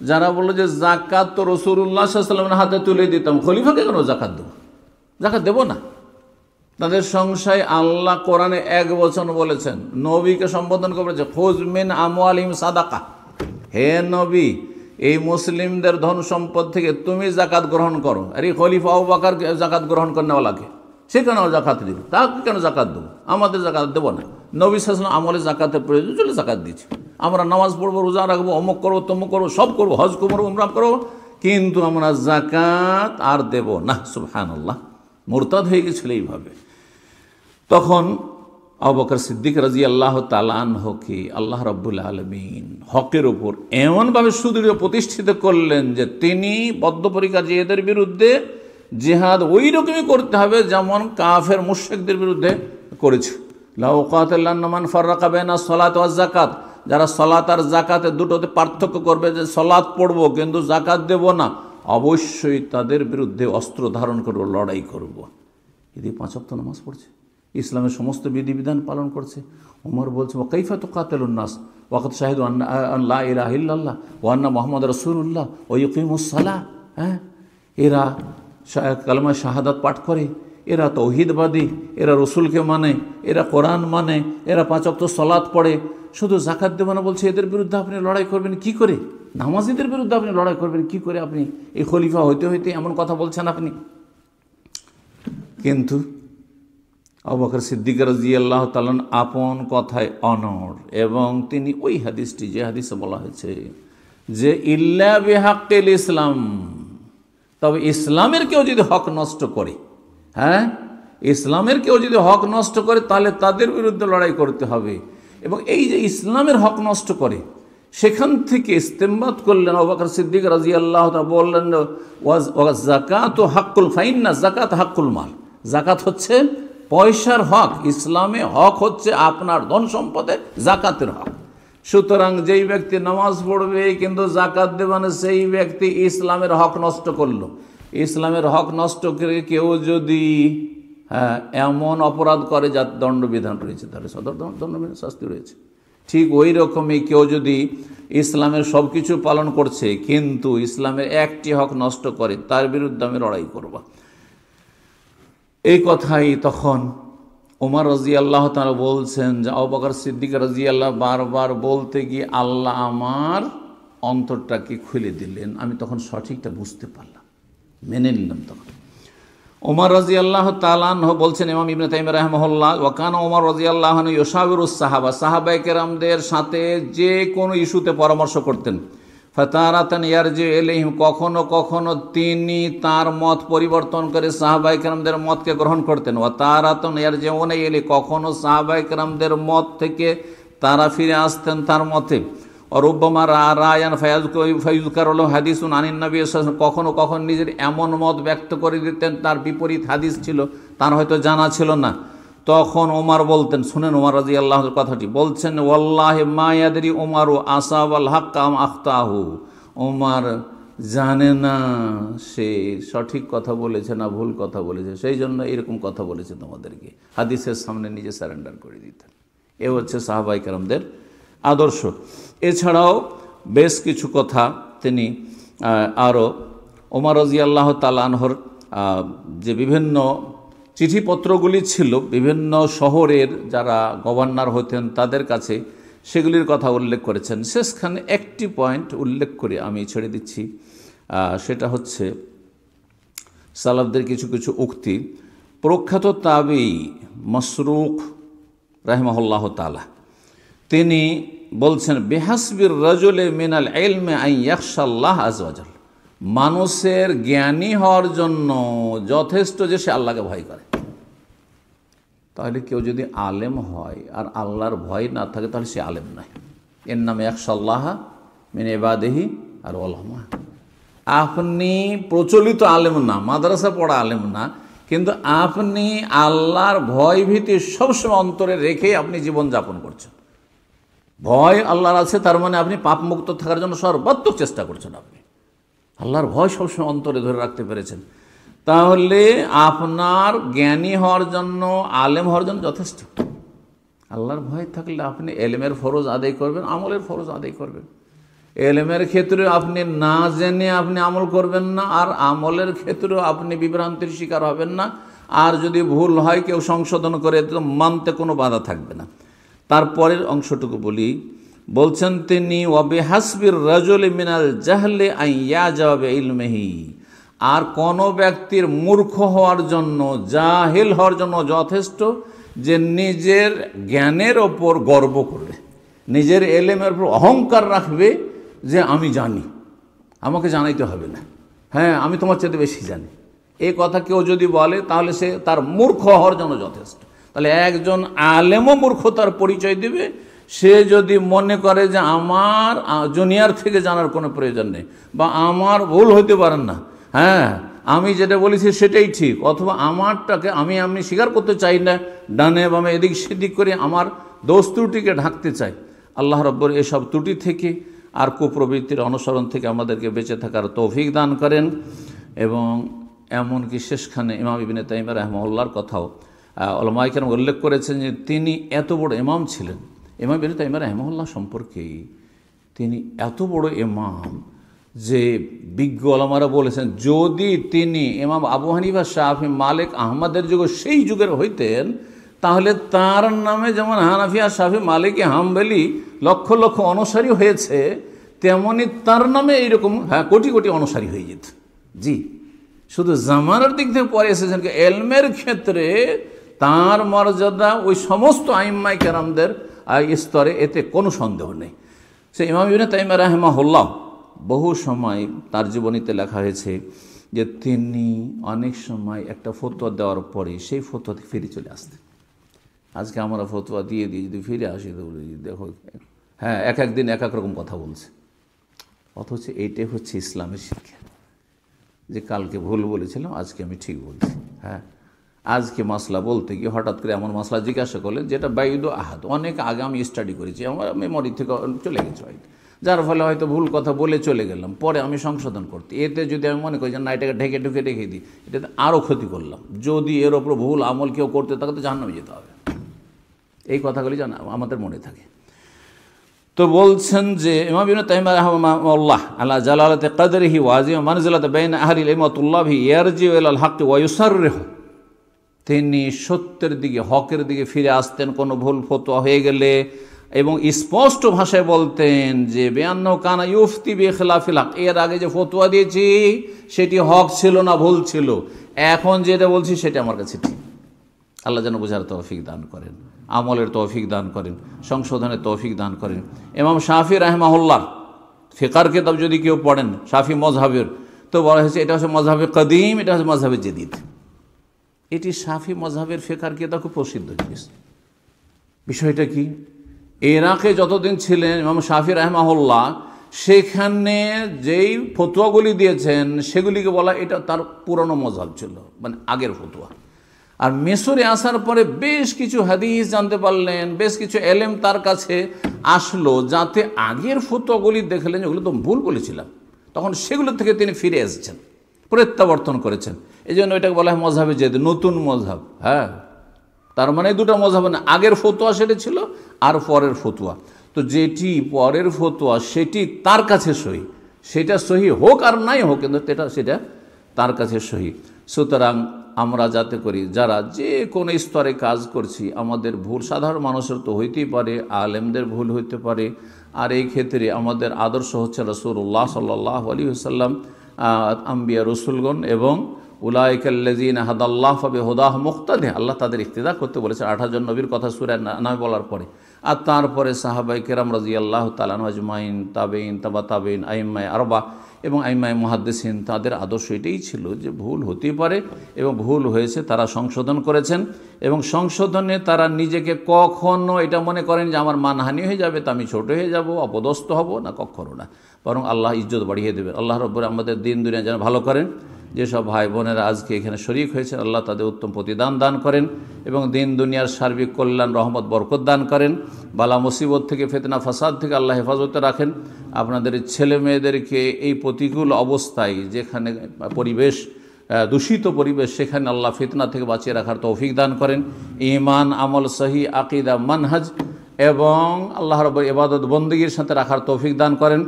যারা বলল যে জাকাত তো রাসূলুল্লাহ সাল্লাল্লাহু আলাইহি ওয়াসাল্লামের হাতে তুলে দিতাম, খলিফাকে কেন জাকাত দেব, জাকাত দেব না। তাদের সংশয়, আল্লাহ কোরআনে এক বচন বলেছেন, নবীকে সম্বোধন করেছে, খুয মিন আমওয়ালিহিম সাদাকা, হে নবী এই মুসলিমদের ধন সম্পদ থেকে তুমি জাকাত গ্রহণ করো। আর এই খলিফা আবু বকর জাকাত গ্রহণ করেনওয়ালাকে, সে কেন জাকাত দেব, তাকে কেন জাকাত দেবো, আমাদের জাকাত দেবো না। নবী সাল্লাল্লাহু আলাইহি ওয়াসাল্লাম আমলে জাকাতের প্রয়োজন চলে জাকাত দিচ্ছি, আমরা নামাজ পড়বো, রোজা রাখবো, অমুক করবো, তমুক করবো, সব করবো, হজ করবো, উমরা করবো, কিন্তু আমরা জাকাত আর দেব না। সুবহানাল্লাহ, মুরতাদ হয়ে গেছিল এইভাবে। তখন আবু বকর সিদ্দিক রাদিয়াল্লাহু তাআলা আনহুকে আল্লাহ রাব্বুল আলামিন হকের ওপর এমনভাবে সুদৃঢ় প্রতিষ্ঠিত করলেন যে তিনি বদ্ধপরিকর জিহাদের বিরুদ্ধে জিহাদ ওই রকমই করতে হবে যেমন কাফের মুশরিকদের বিরুদ্ধে করেছে। লা উকাতিলান্না মান ফাররাকা বাইনা সলাত ওয়াজ যাকাত, যারা সলাত আর যাকাতের দুটোতে পার্থক্য করবে, যে সলাত পড়বো কিন্তু যাকাত দেব না, অবশ্যই তাদের বিরুদ্ধে অস্ত্র ধারণ করব, লড়াই করব। যদি 5 ওয়াক্ত নামাজ পড়ছে, ইসলামের সমস্ত বিধিবিধান পালন করছে, ওমর বলছে ওয়াকাইফা তুকাতিলুন নাস ওয়াকাদ শাহিদু আন্না লা ইলাহা ইল্লাল্লাহ ওয়া আন্না মুহাম্মাদুর রাসূলুল্লাহ ওয়া ইউকিমুস সালাহ। হ্যাঁ, এরা কালেমা শাহাদাত পাঠ করে, এরা তৌহিদবাদী, এরা রসুলকে মানে, এরা কোরআন মানে, এরা 5 ওয়াক্ত সালাত পড়ে, শুধু জাকাত দেবে না বলছে, এদের বিরুদ্ধে আপনি লড়াই করবেন কি করে? নামাজিদের বিরুদ্ধে আপনি লড়াই করবেন কি করে? আপনি এই খলিফা হইতে হইতে এমন কথা বলছেন আপনি। কিন্তু আবু বকর সিদ্দিক রাদিয়াল্লাহু তাআলা আপন কথায় অনড়, এবং তিনি ওই হাদিসটি, যে হাদিসে বলা হয়েছে যে ইল্লা বিহাক্কিল ইসলাম, তবে ইসলামের কেউ যদি হক নষ্ট করে, হ্যাঁ, ইসলামের কেউ যদি হক নষ্ট করে তাহলে তাদের বিরুদ্ধে লড়াই করতে হবে। এবং এই যে ইসলামের হক নষ্ট করে, সেখান থেকে ইস্তেমবাদ করলেন আবু বকর সিদ্দিক রাদিয়াল্লাহু তাআলা, বললেন ওয়া যাকাতু হাক্কুল ফাইন্না যাকাত হাক্কুল মাল, যাকাত হচ্ছে পয়সার হক, ইসলামে হক হচ্ছে আপনার ধন সম্পদে যাকাতের হক। সুতরাং যেই ব্যক্তি নামাজ পড়বে কিন্তু জাকাত দেবে না, সেই ব্যক্তি ইসলামের হক নষ্ট করলো। ইসলামের হক নষ্ট করে কেউ যদি এমন অপরাধ করে যার দণ্ডবিধান রয়েছে, তাহলে সদর দণ্ডবিধান শাস্তি রয়েছে। ঠিক ওই রকমই কেউ যদি ইসলামের সব কিছু পালন করছে কিন্তু ইসলামের একটি হক নষ্ট করে, তার বিরুদ্ধে আমি লড়াই করব। এই কথাই তখন ওমর রাদিয়াল্লাহু তাআলা বলছেন যে আবু বকর সিদ্দিক রাদিয়াল্লাহু বারবার বলতে গিয়ে আল্লাহ আমার অন্তরটাকে খুলে দিলেন, আমি তখন সঠিকটা বুঝতে পারলাম, মেনে নিলাম। তখন ওমর রাদিয়াল্লাহু তাআলা আনহু বলছেন, ইমাম ইবনে তাইমিয়া রাহিমাহুল্লাহ, ওয়া কানা ওমর রাদিয়াল্লাহু আনহু ইউশাবিরুস সাহাবা, সাহাবায়ে কেরামদের সাথে যে কোনো ইস্যুতে পরামর্শ করতেন। ফাতারাতান ইয়ারজি ইলাইহিম, কখনো কখনো তিনি তার মত পরিবর্তন করে সাহাবায়ে কেরামদের মতকে গ্রহণ করতেন। ওয়া তারাতান ইয়ারজিউনা ইলাইহি, কখনো সাহাবায়ে কেরামদের মত থেকে তারা ফিরে আসতেন তার মতে। রুব্বামা রায়ান ফায়ুযকারু হাদিসুন আনিন নবী সাল্লাল্লাহু আলাইহি ওয়াসাল্লাম, কখনো কখনো নিজের এমন মত ব্যক্ত করে দিতেন তার বিপরীত হাদিস ছিল, তার হয়তো জানা ছিল না। তখন ওমর বলতেন, শুনেন ওমর রাদিয়াল্লাহু আনহুর কথাটি, বলছেন ওয়াল্লাহি মা ইয়াদরি ওমরু আসাবাল হাক্কা আম আখতাহু, ওমর জানে না সে সঠিক কথা বলেছে না ভুল কথা বলেছে, সেই জন্য এরকম কথা বলেছে তোমাদেরকে। হাদিসের সামনে নিজে সারেন্ডার করে দিতেন। এ হচ্ছে সাহাবায়ে কেরামদের আদর্শ। এছাড়াও বেশ কিছু কথা তিনি আরও ওমর রাদিয়াল্লাহু তাআলা আনহুর যে বিভিন্ন চিঠিপত্রগুলি ছিল বিভিন্ন শহরের যারা গভর্নর হতেন তাদের কাছে, সেগুলির কথা উল্লেখ করেছেন। শেষখানে একটি পয়েন্ট উল্লেখ করে আমি ছেড়ে দিচ্ছি, সেটা হচ্ছে সালাফদের কিছু কিছু উক্তি। প্রখ্যাত তাবী মাসরুক রাহিমাহুল্লাহ তাআলা তিনি বলছেন, বিহাসবির রাজুলি মিনাল ইলমি আন ইয়াখশাল্লাহ আযজা ওয়া জাল, মানুষের জ্ঞানী হওয়ার জন্য যথেষ্ট যে সে আল্লাহকে ভয় করে। তাহলে কেউ যদি আলেম হয় আর আল্লাহর ভয় না থাকে তাহলে সে আলেম নয়। এর নামে ইয়াখশাল্লাহ মিন ইবাদিহি আর উলামা। আপনি প্রচলিত আলেম না, মাদ্রাসা পড়া আলেম না, কিন্তু আপনি আল্লাহর ভয় ভীতি সবসময় অন্তরে রেখে আপনি জীবনযাপন করছেন। ভয় আল্লাহর আছে, তার মানে আপনি পাপমুক্ত থাকার জন্য সর্বাত্মক চেষ্টা করছেন। আপনি আল্লাহর ভয় সবসময় অন্তরে ধরে রাখতে পেরেছেন, তাহলে আপনার জ্ঞানী হওয়ার জন্য, আলেম হওয়ার জন্য যথেষ্ট। আল্লাহর ভয় থাকলে আপনি এলেমের ফরজ আদায় করবেন, আমলের ফরজ আদায় করবেন। এলেমের ক্ষেত্রে আপনি না জেনে আপনি আমল করবেন না, আর আমলের ক্ষেত্রেও আপনি বিভ্রান্তির শিকার হবেন না। আর যদি ভুল হয় কেউ সংশোধন করে তো মানতে কোনো বাধা থাকবে না। তারপরের অংশটুকু বলি, বলছেন তিনি, ওয়া বিহাসবির রাজুলি মিনাল জাহলি আন ইয়াজাবা বিইলমিহি, আর কোন ব্যক্তির মূর্খ হওয়ার জন্য, জাহিল হওয়ার জন্য যথেষ্ট যে নিজের জ্ঞানের ওপর গর্ব করবে, নিজের এলেমের উপর অহংকার রাখবে যে আমি জানি, আমাকে জানাইতে হবে না, হ্যাঁ আমি তোমার চেয়ে বেশি জানি। এই কথা কেউ যদি বলে তাহলে সে তার মূর্খ হওয়ার জন্য যথেষ্ট। তাহলে একজন আলেমও মূর্খতার পরিচয় দিবে সে যদি মনে করে যে আমার জুনিয়র থেকে জানার কোনো প্রয়োজন নেই, বা আমার ভুল হইতে পারেন না, হ্যাঁ আমি যেটা বলেছি সেটাই ঠিক, অথবা আমারটাকে আমি স্বীকার করতে চাই না, ডানে বামে এদিক সেদিক করে আমার দোষ ত্রুটিকে ঢাকতে চাই। আল্লাহ রাব্বুল এসব ত্রুটি থেকে আর কুপ্রবৃত্তির অনুসরণ থেকে আমাদেরকে বেঁচে থাকার তৌফিক দান করেন। এবং এমনকি শেষখানে ইমাম ইবনে তাইমিয়া রাহিমাহুল্লাহর কথাও উলামায়ে কেরাম উল্লেখ করেছেন যে তিনি এত বড় ইমাম ছিলেন। ইমাম ইবনে তাইমিয়া রাহিমাহুল্লাহ সম্পর্কে, তিনি এত বড় ইমাম যে বিজ্ঞ ওলামারা বলেছেন যদি তিনি ইমাম আবু হানিফা, শাফি, মালিক, আহমদের যুগে সেই যুগের হইতেন তাহলে তার নামে যেমন হানাফিয়া, শাফি, মালিক, হাম্বলি লক্ষ লক্ষ অনুসারী হয়েছে, তেমনি তার নামে এইরকম কোটি কোটি অনুসারী হয়ে যেত। জি, শুধু জামানার দিক থেকে পরে এসেছেন, এলমের ক্ষেত্রে তার মর্যাদা ওই সমস্ত আইম্মায়ে কেরামদের স্তরে, এতে কোনো সন্দেহ নেই। সে ইমাম ইবনে তাইমিয়া রাহিমাহুল্লাহ বহু সময় তার জীবনীতে লেখা হয়েছে যে তিনি অনেক সময় একটা ফতোয়া দেওয়ার পরে সেই ফতোয়াতে ফিরে চলে আসতেন। আজকে আমরা ফতোয়া দিয়ে দিই, যদি ফিরে আসি তো দেখো এক একদিন এক এক রকম কথা বলছে, অথচ এইটাই হচ্ছে ইসলামের শিক্ষা, যে কালকে ভুল বলেছিলাম আজকে আমি ঠিক বলছি। আজকে মাসলা বলতে গিয়ে হঠাৎ করে এমন মাসলা জিজ্ঞাসা করলেন যেটা বাইদ আহাদ, অনেক আগে আমি স্টাডি করেছি, আমার মেমোরি থেকে চলে গেছে হয়তো, যার ফলে হয়তো ভুল কথা বলে চলে গেলাম, পরে আমি সংশোধন করতে, এতে যদি আমি মনে করি যে না এটাকে ঢেকে ঢুকে রেখে দিই, এটাতে আরও ক্ষতি করলাম। যদি এর ওপর ভুল আমল কেউ করতে থাকে তো জাহান্নামে যেতে হবে। এই কথাগুলি যেন আমাদের মনে থাকে। তো বলছেন যে ইমাম ইবনে তাইমিয়া রাহিমাহুল্লাহ আলা জালালাতি কদরিহি ওয়া আযীম মানজিলাতি বাইনা আহলিল ইলমি ইয়ারজিউ ইলাল হক ওয়া ইউসাররিহু, তিনি সত্যের দিকে, হকের দিকে ফিরে আসতেন কোনো ভুল ফতোয়া হয়ে গেলে, এবং স্পষ্ট ভাষায় বলতেন যে বিআন্নাহু কানা ইউফতি বিখিলাফিল হক, এর আগে যে ফতোয়া দিয়েছি সেটি হক ছিল না, ভুল ছিল, এখন যেটা বলছি সেটা আমার কাছে ঠিক। আল্লাহ যেন বোঝার তৌফিক দান করেন, আমলের তৌফিক দান করেন, সংশোধনের তৌফিক দান করেন। ইমাম শাফি রাহিমাহুল্লাহ ফিকার কিতাব যদি কেউ পড়েন শাফি মযহাবের, তো বলা হয়েছে এটা হচ্ছে মযহাবে কদিম, এটা হচ্ছে মযহাবে জদীদ। এটি শাফি মযহাবের ফিকার কিতাব খুব প্রসিদ্ধ জিনিস। বিষয়টা কি, ইরাকে যতদিন ছিলেন ইমাম শাফি রাহিমাহুল্লাহ, সেখানে যেই ফতোয়াগুলি দিয়েছেন সেগুলিকে বলা এটা তার পুরনো মযহাব ছিল, মানে আগের ফতোয়া। আর মিশরে আসার পরে বেশ কিছু হাদিস জানতে পারলেন, বেশ কিছু এলেম তার কাছে আসলো, যাতে আগের ফতোয়াগুলি দেখলেন যেগুলো তো ভুল বলেছিলাম, তখন সেগুলো থেকে তিনি ফিরে এসেছেন, প্রত্যাবর্তন করেছেন। এই জন্য এটাকে বলা হয় মযহাবে জদীদ, নতুন মযহাব। তার মানে দুটো মযহাব না, আগের ফতোয়া সেটা ছিল আর পরের ফতোয়া। তো যেটি পরের ফতোয়া সেটি তার কাছে সহি, সেটা সহি হোক আর নাই হোক, কিন্তু সেটা তার কাছে সহি। সুতরাং আমরা যাতে করি, যারা যে কোনো স্তরে কাজ করছি, আমাদের ভুল সাধারণ মানুষের তো হইতেই পারে, আলেমদের ভুল হইতে পারে, আর এই ক্ষেত্রে আমাদের আদর্শ হচ্ছে রাসূলুল্লাহ সাল্লাল্লাহু আলাইহি ওয়াসাল্লাম, আম্বিয়া রসুলগণ এবং উলাইকাল্লাযীনা হাদাল্লাহু ফাবিহুদাহু মুক্তাদি, আল্লাহ তাদের ইক্তিদা করতে বলেছে 18 জন নবীর কথা সূরা নামে বলার পরে। আর তারপরে সাহাবায়ে কেরাম রাদিয়াল্লাহু তাআলা আনহুম আজমাইন, তাবেঈন, তাবা তাবেঈন, আইম্মায়ে আরবা এবং আইম্মায়ে মুহাদ্দিসিন, তাদের আদর্শ এটাই ছিল যে ভুল হতেই পারে এবং ভুল হয়েছে তারা সংশোধন করেছেন, এবং সংশোধনে তারা নিজেকে কখনো এটা মনে করেন যে আমার মানহানি হয়ে যাবে, তা আমি ছোট হয়ে যাব, অপদস্থ হব না, কখনো না, বরং আল্লাহ ইজ্জত বাড়িয়ে দেবেন। আল্লাহ রাব্বুল আমাদের দিন দুনিয়া যেন ভালো করেন। যেসব ভাই বোনেরা আজকে এখানে শরীক হয়েছেন, আল্লাহ তাদের উত্তম প্রতিদান দান করেন এবং দিন দুনিয়ার সার্বিক কল্যাণ, রহমত, বরকত দান করেন। বালা মুসিবত থেকে, ফিতনা ফাসাদ থেকে আল্লাহ হেফাজতে রাখেন। আপনাদের ছেলে মেয়েদেরকে এই প্রতিকূল অবস্থায়, যেখানে পরিবেশ দূষিত পরিবেশ, সেখানে আল্লাহ ফিতনা থেকে বাঁচিয়ে রাখার তৌফিক দান করেন। ঈমান, আমল, সহি আকীদা, মানহাজ এবং আল্লাহ রাব্বুল ইবাদত বন্দেগীর সাথে রাখার তৌফিক দান করেন।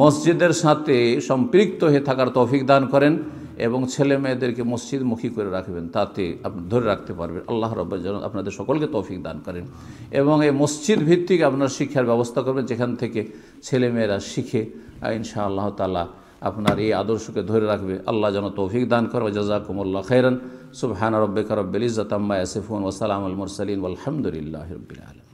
মসজিদের সাথে সম্পৃক্ত হয়ে থাকার তৌফিক দান করেন এবং ছেলে মেয়েদেরকে মসজিদমুখী করে রাখবেন, তাতে আপনি ধরে রাখতে পারবেন। আল্লাহ রাব্বুল যেন আপনাদের সকলকে তৌফিক দান করেন এবং এই মসজিদ ভিত্তিক আপনার শিক্ষার ব্যবস্থা করবেন, যেখান থেকে ছেলেমেয়েরা শিখে ইনশাআল্লাহ তাআলা আপনার এই আদর্শকে ধরে রাখবে। আল্লাহ যেন তৌফিক দান করে। জাযাকুমুল্লাহু খাইরান। সুবহানা রাব্বিকা রাব্বিল ইজ্জাতি আম্মা ইয়াসিফুন ওয়া সালামুল মুরসালিন ওয়ালহামদুলিল্লাহি রাব্বিল আলামিন।